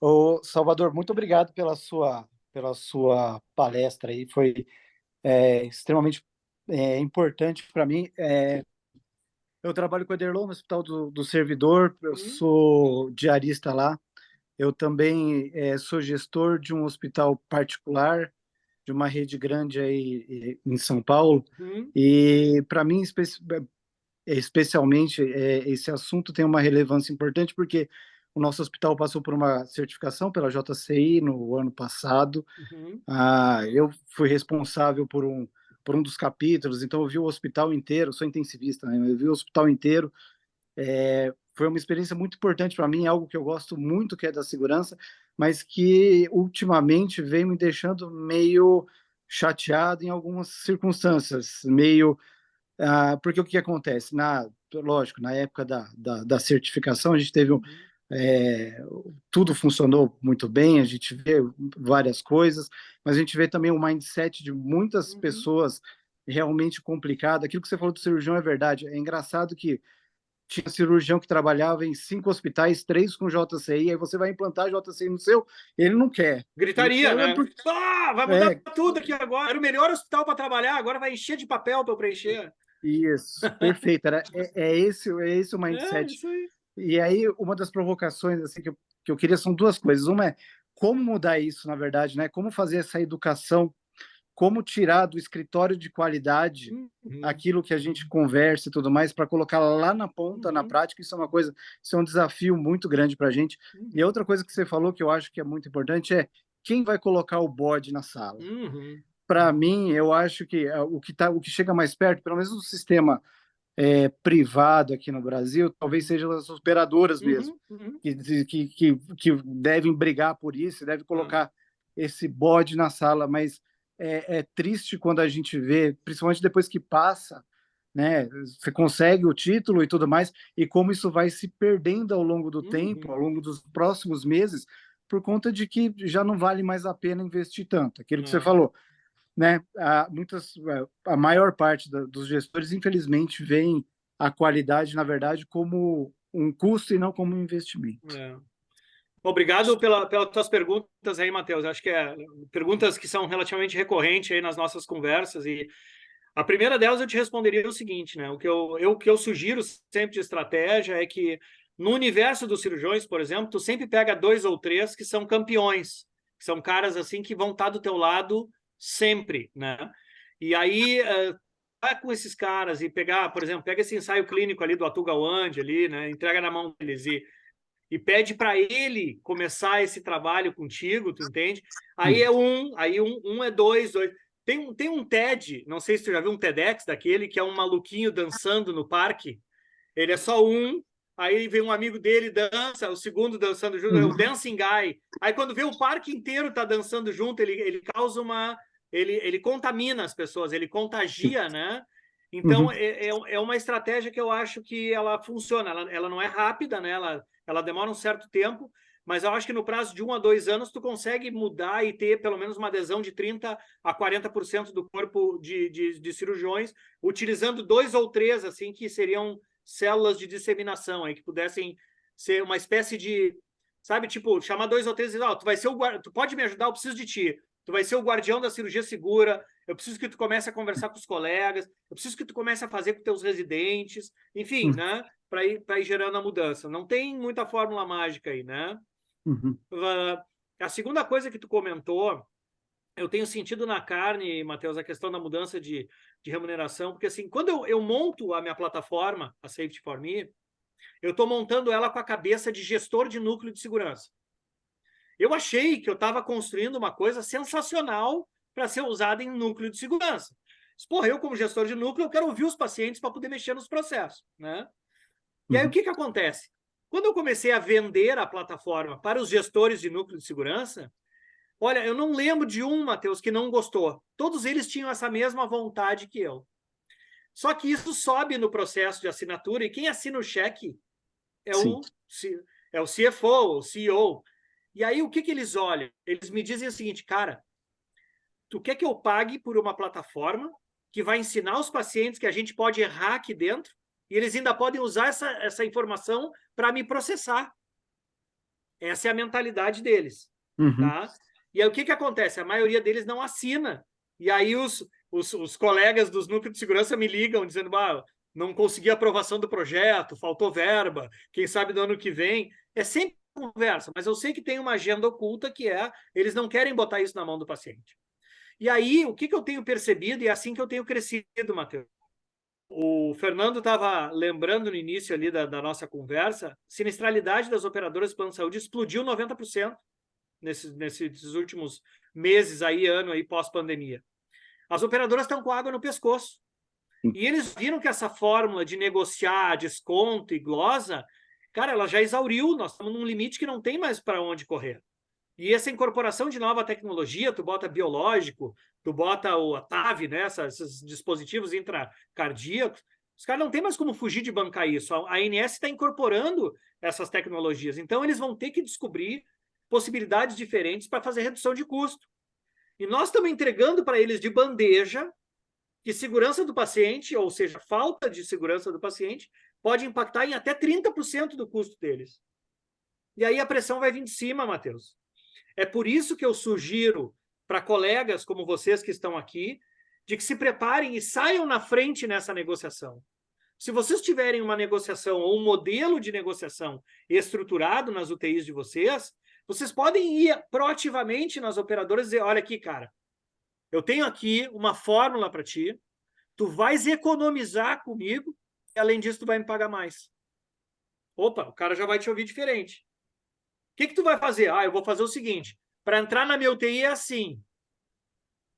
Ô, Salvador, muito obrigado pela sua palestra aí. Foi extremamente importante para mim. Eu trabalho com o Ederlon no Hospital do Servidor, eu sou diarista lá. Eu também sou gestor de um hospital particular, de uma rede grande aí em São Paulo. E para mim, especialmente, esse assunto tem uma relevância importante porque o nosso hospital passou por uma certificação pela JCI no ano passado. Eu fui responsável por um dos capítulos, então eu vi o hospital inteiro, sou intensivista, né? Eu vi o hospital inteiro. Foi uma experiência muito importante para mim, algo que eu gosto muito, que é da segurança, mas que ultimamente vem me deixando meio chateado em algumas circunstâncias, meio porque o que acontece? Lógico, na época da certificação, a gente teve tudo funcionou muito bem, a gente vê várias coisas, mas a gente vê também o mindset de muitas pessoas realmente complicado. Aquilo que você falou do cirurgião é verdade. É engraçado que tinha cirurgião que trabalhava em 5 hospitais, 3 com JCI, aí você vai implantar JCI no seu, ele não quer. Gritaria, Ele quer, né? porque... vai mudar tudo aqui agora. Era o melhor hospital para trabalhar, agora vai encher de papel para eu preencher. Isso, perfeito. Esse o mindset. Isso aí. E aí, uma das provocações assim, que eu queria são duas coisas. Uma é como mudar isso, na verdade, né? Como fazer essa educação, como tirar do escritório de qualidade aquilo que a gente conversa e tudo mais, para colocar lá na ponta, na prática. Isso é um desafio muito grande para a gente. E a outra coisa que você falou, que eu acho que é muito importante, é quem vai colocar o bode na sala. Para mim, eu acho que o que chega mais perto, pelo menos no sistema privado aqui no Brasil, talvez sejam as operadoras mesmo, que devem brigar por isso, devem colocar esse bode na sala, mas é triste quando a gente vê, principalmente depois que passa, né, você consegue o título e tudo mais, e como isso vai se perdendo ao longo do tempo, ao longo dos próximos meses, por conta de que já não vale mais a pena investir tanto. Aquilo que você falou, né? A maior parte dos gestores, infelizmente, veem a qualidade, na verdade, como um custo e não como um investimento. Obrigado pelas tuas perguntas aí, Matheus. Acho que perguntas que são relativamente recorrentes aí nas nossas conversas. E a primeira delas eu te responderia o seguinte, né? O que eu sugiro sempre de estratégia é que no universo dos cirurgiões, por exemplo, tu sempre pega 2 ou 3 que são campeões, que são caras assim que vão estar do teu lado sempre, né? E aí vai com esses caras e pegar, por exemplo, pega esse ensaio clínico ali do Atul Gawande ali, né? Entrega na mão deles e pede para ele começar esse trabalho contigo, tu entende? Aí é um é dois. Tem um TED, não sei se tu já viu um TEDx daquele, que é um maluquinho dançando no parque. Ele é só um, aí vem um amigo dele, dança, o segundo dançando junto, é o Dancing Guy. Aí quando vê o parque inteiro tá dançando junto, ele causa ele contamina as pessoas, ele contagia, né? Então, é uma estratégia que eu acho que ela funciona. Ela não é rápida, né? Ela demora um certo tempo, mas eu acho que no prazo de 1 a 2 anos tu consegue mudar e ter pelo menos uma adesão de 30% a 40% do corpo de cirurgiões, utilizando 2 ou 3, assim, que seriam células de disseminação, aí, que pudessem ser uma espécie de, sabe, tipo, chamar 2 ou 3 e dizer, tu pode me ajudar, eu preciso de ti. Tu vai ser o guardião da cirurgia segura, eu preciso que tu comece a conversar com os colegas, eu preciso que tu comece a fazer com teus residentes, enfim, né? Para ir gerando a mudança. Não tem muita fórmula mágica aí, né? A segunda coisa que tu comentou, eu tenho sentido na carne, Matheus, a questão da mudança de remuneração, porque assim, quando eu monto a minha plataforma, a Safety for Me, eu estou montando ela com a cabeça de gestor de núcleo de segurança. Eu achei que eu estava construindo uma coisa sensacional para ser usada em núcleo de segurança. Porra, eu como gestor de núcleo, eu quero ouvir os pacientes para poder mexer nos processos, né? E aí o que acontece? Quando eu comecei a vender a plataforma para os gestores de núcleo de segurança, olha, eu não lembro de um, Matheus, que não gostou. Todos eles tinham essa mesma vontade que eu. Só que isso sobe no processo de assinatura e quem assina o cheque é o CFO, o CEO. E aí, o que eles olham? Eles me dizem o seguinte, cara, tu quer que eu pague por uma plataforma que vai ensinar os pacientes que a gente pode errar aqui dentro e eles ainda podem usar essa informação para me processar. Essa é a mentalidade deles. Tá? E aí, o que acontece? A maioria deles não assina. E aí, os colegas dos núcleos de segurança me ligam dizendo, não consegui a aprovação do projeto, faltou verba, quem sabe do ano que vem. É sempre conversa, mas eu sei que tem uma agenda oculta que eles não querem botar isso na mão do paciente. E aí, o que eu tenho percebido, e é assim que eu tenho crescido, Matheus. O Fernando estava lembrando no início ali da nossa conversa, a sinistralidade das operadoras de plano de saúde explodiu 90% nesses últimos meses, ano aí pós-pandemia. As operadoras estão com água no pescoço. E eles viram que essa fórmula de negociar desconto e glosa, cara, ela já exauriu, nós estamos num limite que não tem mais para onde correr. E essa incorporação de nova tecnologia, tu bota biológico, tu bota a TAV, né, esses dispositivos intracardíacos, os caras não tem mais como fugir de bancar isso. A ANS está incorporando essas tecnologias. Então, eles vão ter que descobrir possibilidades diferentes para fazer redução de custo. E nós estamos entregando para eles de bandeja que segurança do paciente, ou seja, falta de segurança do paciente, pode impactar em até 30% do custo deles. E aí a pressão vai vir de cima, Matheus. É por isso que eu sugiro para colegas como vocês que estão aqui, de que se preparem e saiam na frente nessa negociação. Se vocês tiverem uma negociação ou um modelo de negociação estruturado nas UTIs de vocês podem ir proativamente nas operadoras e dizer, olha aqui, cara, eu tenho aqui uma fórmula para ti, tu vais economizar comigo e, além disso, tu vai me pagar mais. Opa, o cara já vai te ouvir diferente. O que tu vai fazer? Eu vou fazer o seguinte, para entrar na minha UTI é assim,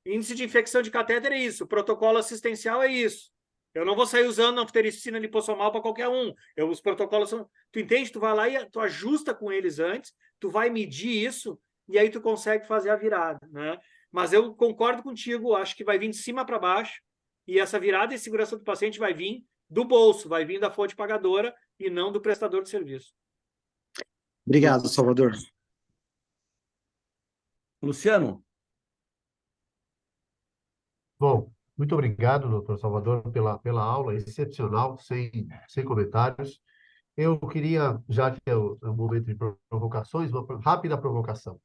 índice de infecção de catéter é isso, protocolo assistencial é isso, eu não vou sair usando anfotericina lipossomal para qualquer um, os protocolos são... Tu entende? Tu vai lá e tu ajusta com eles antes, tu vai medir isso e aí tu consegue fazer a virada, né? Mas eu concordo contigo, acho que vai vir de cima para baixo e essa virada em segurança do paciente vai vir do bolso, vai vir da fonte pagadora e não do prestador de serviço. Obrigado, Salvador. Luciano. Bom, muito obrigado, doutor Salvador, pela aula excepcional, sem comentários. Eu queria, já que é o momento de provocações, uma rápida provocação.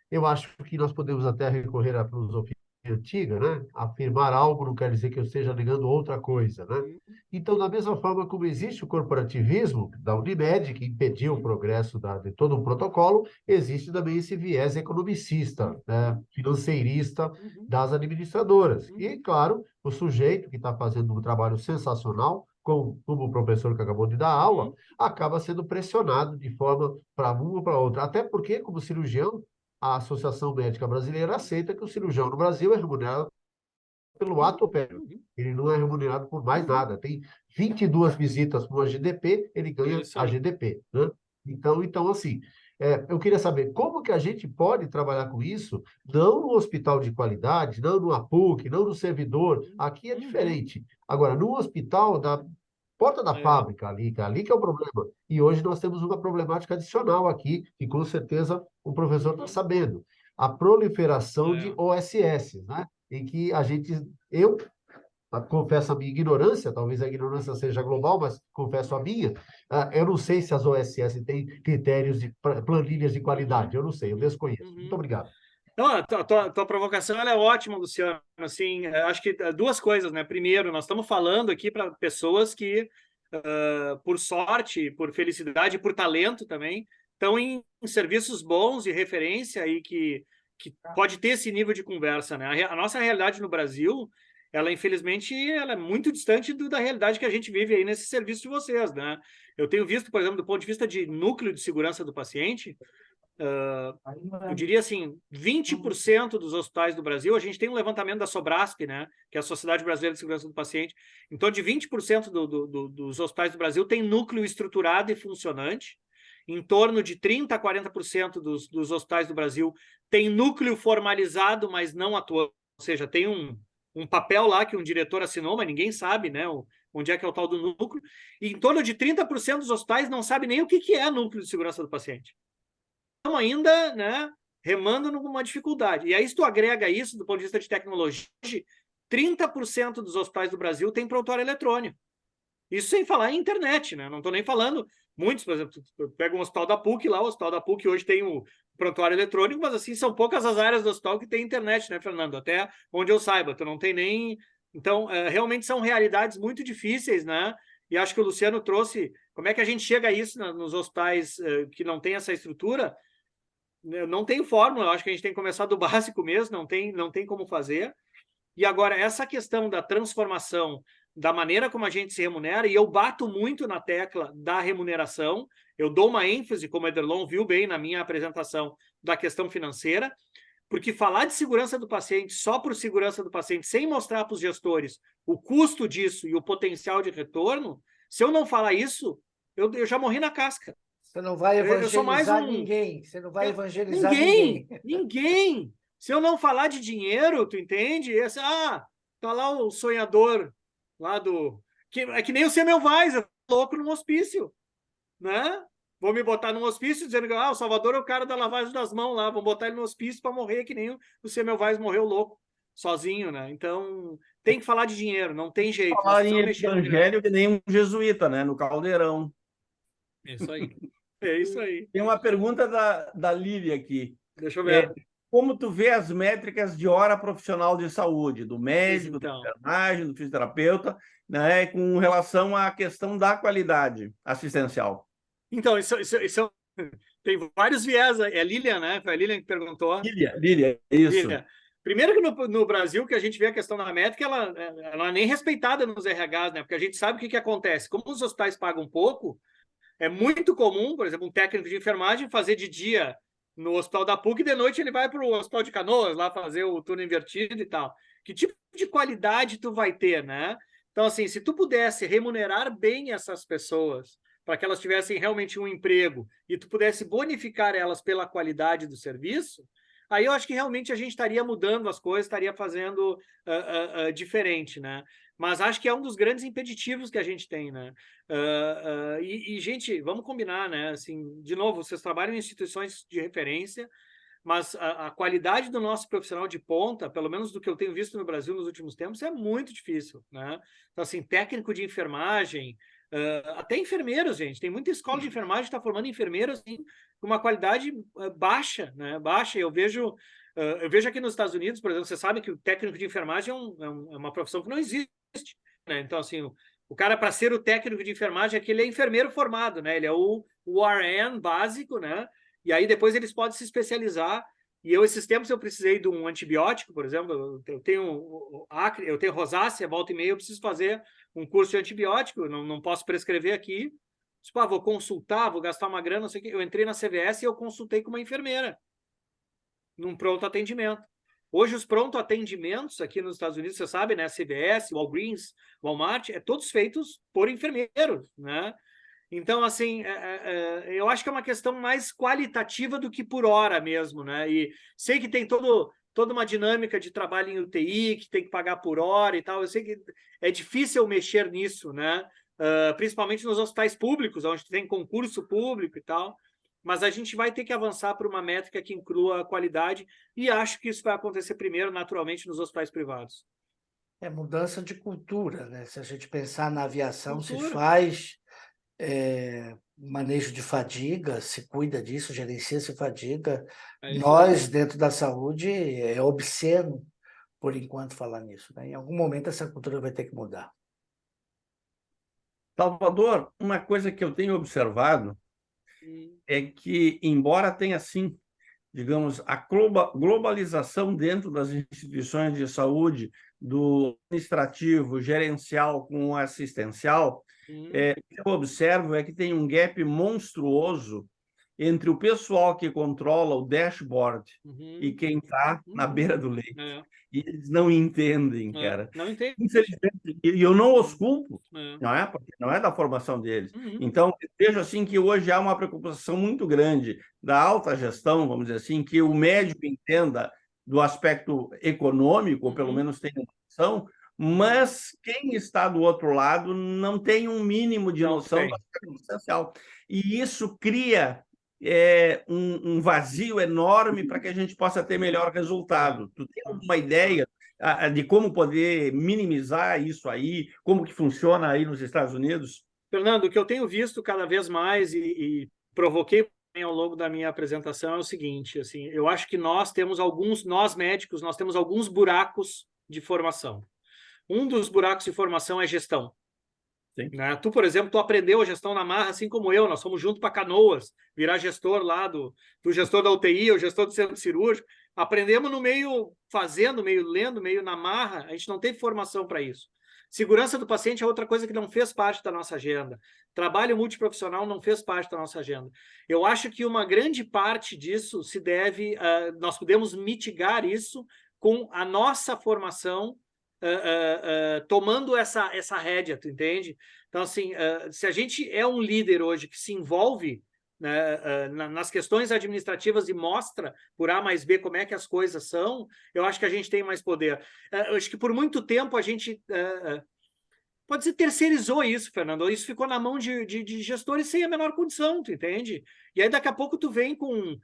Eu acho que nós podemos até recorrer à filosofia antiga, né? Afirmar algo não quer dizer que eu esteja negando outra coisa, né? Então, da mesma forma como existe o corporativismo da Unimed, que impediu o progresso de todo um protocolo, existe também esse viés economicista, né? Financeirista das administradoras. E, claro, o sujeito que está fazendo um trabalho sensacional, como o professor que acabou de dar aula, acaba sendo pressionado de forma para uma ou para outra. Até porque, como cirurgião, a Associação Médica Brasileira aceita que o cirurgião no Brasil é remunerado pelo ato operatório. Ele não é remunerado por mais nada. Tem 22 visitas para uma GDP, ele ganha a GDP. Né? Então, assim, eu queria saber como que a gente pode trabalhar com isso, não no hospital de qualidade, não no APUC, não no servidor. Aqui é diferente. Agora, no hospital da porta da fábrica ali que é o problema. E hoje nós temos uma problemática adicional aqui, e com certeza o professor está sabendo. A proliferação de OSS, né? Em que eu confesso a minha ignorância, talvez a ignorância seja global, mas confesso a minha, eu não sei se as OSS têm critérios de planilhas de qualidade, eu não sei, eu desconheço. Muito obrigado. Não, a tua provocação ela é ótima, Luciano. Assim, acho que duas coisas, né? Primeiro, nós estamos falando aqui para pessoas que, por sorte, por felicidade, por talento também, estão em serviços bons e referência e que pode ter esse nível de conversa, né? A nossa realidade no Brasil, ela infelizmente, ela é muito distante da realidade que a gente vive aí nesse serviço de vocês, né? Eu tenho visto, por exemplo, do ponto de vista de núcleo de segurança do paciente, eu diria assim, 20% dos hospitais do Brasil, a gente tem um levantamento da Sobrasp, né, que é a Sociedade Brasileira de Segurança do Paciente, em torno de 20% dos hospitais do Brasil tem núcleo estruturado e funcionante, em torno de 30% a 40% dos hospitais do Brasil tem núcleo formalizado, mas não atuante, ou seja, tem um papel lá que um diretor assinou, mas ninguém sabe, né, onde é que é o tal do núcleo, e em torno de 30% dos hospitais não sabe nem o que é núcleo de segurança do paciente. Estão ainda, né, remando numa dificuldade. E aí, se tu agrega isso, do ponto de vista de tecnologia, 30% dos hospitais do Brasil tem prontuário eletrônico. Isso sem falar em internet, né? Não estou nem falando, muitos, por exemplo, pega um hospital da PUC lá, o hospital da PUC hoje tem o prontuário eletrônico, mas assim, são poucas as áreas do hospital que tem internet, né, Fernando? Até onde eu saiba, tu não tem nem... Então, realmente são realidades muito difíceis, né? E acho que o Luciano trouxe... Como é que a gente chega a isso nos hospitais que não tem essa estrutura? Não tem fórmula, eu acho que a gente tem que começar do básico mesmo, não tem como fazer. E agora, essa questão da transformação, da maneira como a gente se remunera, e eu bato muito na tecla da remuneração, eu dou uma ênfase, como o Ederlon viu bem na minha apresentação, da questão financeira, porque falar de segurança do paciente só por segurança do paciente, sem mostrar para os gestores o custo disso e o potencial de retorno, se eu não falar isso, eu já morri na casca. Você não vai evangelizar ninguém. Você não vai evangelizar ninguém. Ninguém. Se eu não falar de dinheiro, tu entende? Tá lá o sonhador lá do... É que nem o Semmelweis, eu tô louco num hospício, né? Vou me botar num hospício dizendo que o Salvador é o cara da lavagem das mãos lá, vou botar ele no hospício para morrer que nem o Semmelweis morreu louco, sozinho, né? Então, tem que falar de dinheiro, não tem jeito. Falar em evangelho que nem um jesuíta, né? No caldeirão. Isso aí. É isso aí. Tem uma pergunta da Lília aqui. Deixa eu ver. Como tu vê as métricas de hora profissional de saúde, do médico, Então, da enfermagem, do fisioterapeuta, né, com relação à questão da qualidade assistencial? Então, isso tem vários viés. É a Lilian, né? Foi a Lilian que perguntou. Lília, isso. Lilian. Primeiro que no Brasil, que a gente vê a questão da métrica, ela nem é respeitada nos RHs, né? Porque a gente sabe o que acontece. Como os hospitais pagam pouco, é muito comum, por exemplo, um técnico de enfermagem fazer de dia no hospital da PUC e de noite ele vai para o hospital de Canoas lá fazer o turno invertido e tal. Que tipo de qualidade tu vai ter, né? Então, assim, se tu pudesse remunerar bem essas pessoas para que elas tivessem realmente um emprego e tu pudesse bonificar elas pela qualidade do serviço, aí eu acho que realmente a gente estaria mudando as coisas, estaria fazendo diferente, né? Mas acho que é um dos grandes impeditivos que a gente tem, né? Gente, vamos combinar, né? Assim, de novo, vocês trabalham em instituições de referência, mas a qualidade do nosso profissional de ponta, pelo menos do que eu tenho visto no Brasil nos últimos tempos, é muito difícil, né? Então, assim, técnico de enfermagem, até enfermeiros, gente. Tem muita escola de enfermagem que está formando enfermeiros assim, com uma qualidade baixa, né? Baixa. Eu vejo aqui nos Estados Unidos, por exemplo, você sabe que o técnico de enfermagem é uma profissão que não existe, né? Então, assim, o cara, para ser o técnico de enfermagem, é que ele é enfermeiro formado, né? Ele é o RN básico, né? E aí depois eles podem se especializar. E esses tempos, eu precisei de um antibiótico, por exemplo, eu tenho rosácea, volta e meia, eu preciso fazer um curso de antibiótico, não posso prescrever aqui. Tipo, vou consultar, vou gastar uma grana, não sei o quê. Eu entrei na CVS e eu consultei com uma enfermeira num pronto atendimento. Hoje, os pronto atendimentos aqui nos Estados Unidos, você sabe, né? CVS, Walgreens, Walmart, todos feitos por enfermeiros, né? Então, assim, eu acho que é uma questão mais qualitativa do que por hora mesmo, né? E sei que tem toda uma dinâmica de trabalho em UTI, que tem que pagar por hora e tal. Eu sei que é difícil mexer nisso, né? Principalmente nos hospitais públicos, onde tem concurso público e tal. Mas a gente vai ter que avançar para uma métrica que inclua a qualidade e acho que isso vai acontecer primeiro, naturalmente, nos hospitais privados. É mudança de cultura, né? Se a gente pensar na aviação, se faz manejo de fadiga, se cuida disso, gerencia-se fadiga. Nós, dentro da saúde, é obsceno, por enquanto, falar nisso, né? Em algum momento, essa cultura vai ter que mudar. Salvador, uma coisa que eu tenho observado é que, embora tenha, sim, digamos, a globalização dentro das instituições de saúde, do administrativo, gerencial com o assistencial, o que eu observo é que tem um gap monstruoso entre o pessoal que controla o dashboard e quem está na beira do leito. E eles não entendem, cara. Não entendem. Infelizmente, e eu não os culpo, não é? Porque não é da formação deles. Então, eu vejo assim que hoje há uma preocupação muito grande da alta gestão, vamos dizer assim, que o médico entenda do aspecto econômico, ou pelo menos tenha noção, mas quem está do outro lado não tem um mínimo de noção do aspecto essencial. E isso cria um vazio enorme para que a gente possa ter melhor resultado. Tu tem alguma ideia de como poder minimizar isso aí, como que funciona aí nos Estados Unidos? Fernando, o que eu tenho visto cada vez mais e provoquei ao longo da minha apresentação é o seguinte, assim, eu acho que nós médicos, nós temos alguns buracos de formação. Um dos buracos de formação é gestão. Né? Tu, por exemplo, tu aprendeu a gestão na marra, assim como eu, nós fomos junto para Canoas, virar gestor lá do gestor da UTI, o gestor do centro cirúrgico, aprendemos no meio fazendo, meio lendo, meio na marra, a gente não teve formação para isso. Segurança do paciente é outra coisa que não fez parte da nossa agenda. Trabalho multiprofissional não fez parte da nossa agenda. Eu acho que uma grande parte disso se deve, nós podemos mitigar isso com a nossa formação, tomando essa rédea, tu entende? Então, assim, se a gente é um líder hoje que se envolve, né, nas questões administrativas e mostra por A mais B como é que as coisas são, eu acho que a gente tem mais poder. Eu acho que por muito tempo a gente, pode ser, terceirizou isso, Fernando, isso ficou na mão de gestores sem a menor condição, tu entende? E aí daqui a pouco tu vem com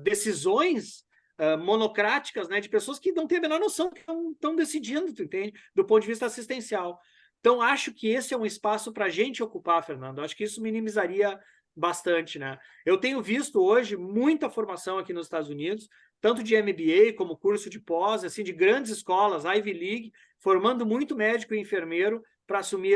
decisões monocráticas, né, de pessoas que não têm a menor noção que estão decidindo, tu entende? Do ponto de vista assistencial. Então, acho que esse é um espaço para a gente ocupar, Fernando. Acho que isso minimizaria bastante, né? Eu tenho visto hoje muita formação aqui nos Estados Unidos, tanto de MBA como curso de pós, assim, de grandes escolas, Ivy League, formando muito médico e enfermeiro para assumir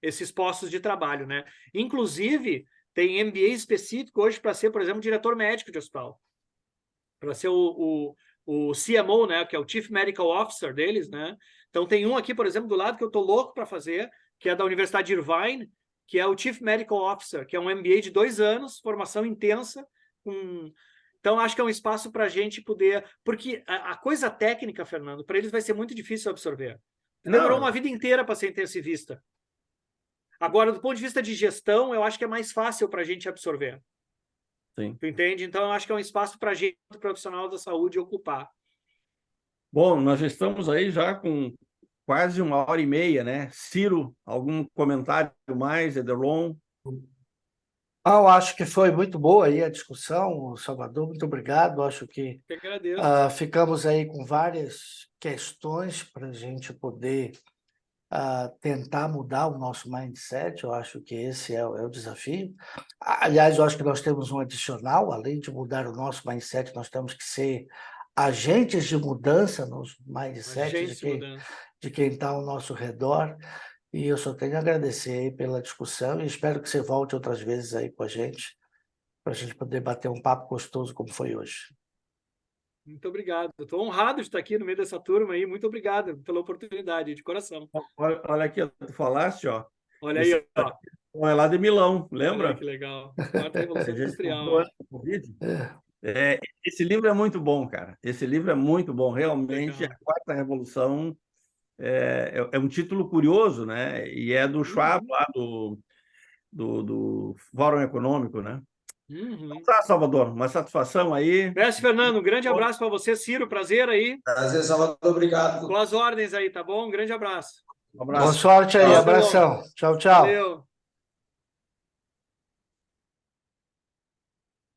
esses postos de trabalho, né? Inclusive, tem MBA específico hoje para ser, por exemplo, diretor médico de hospital, para ser o CMO, né, que é o Chief Medical Officer deles, né? Então tem um aqui, por exemplo, do lado que eu estou louco para fazer, que é da Universidade de Irvine, que é o Chief Medical Officer, que é um MBA de 2 anos, formação intensa. Então acho que é um espaço para a gente poder... Porque a coisa técnica, Fernando, para eles vai ser muito difícil absorver. Demorou uma vida inteira para ser intensivista. Agora, do ponto de vista de gestão, eu acho que é mais fácil para a gente absorver. Sim. Tu entende? Então, eu acho que é um espaço para a gente, profissional da saúde, ocupar. Bom, nós já estamos aí já com quase 1h30, né? Ciro, algum comentário mais, Ederlon? Eu acho que foi muito boa aí a discussão, Salvador, muito obrigado. Acho que ficamos aí com várias questões para a gente poder tentar mudar o nosso mindset. Eu acho que esse é o desafio. Aliás, eu acho que nós temos um adicional, além de mudar o nosso mindset, nós temos que ser agentes de mudança nos mindsets de quem está ao nosso redor. E eu só tenho a agradecer aí pela discussão e espero que você volte outras vezes aí com a gente, para a gente poder bater um papo gostoso como foi hoje. Muito obrigado. Estou honrado de estar aqui no meio dessa turma aí. Muito obrigado pela oportunidade, de coração. Olha aqui, tu falaste, ó. Olha aí, ó. É lá de Milão, lembra? Olha que legal. Quarta Revolução Industrial. Esse livro é muito bom, cara. Esse livro é muito bom. Realmente, legal. A Quarta Revolução é um título curioso, né? E é do Schwab, lá do Fórum Econômico, né? Então tá, Salvador, uma satisfação aí. Mestre Fernando, um grande abraço para você. Ciro, prazer aí. Prazer, Salvador, obrigado. Com as ordens aí, tá bom? Um grande abraço. Um abraço. Boa sorte aí, abração. Tchau, tchau. Valeu.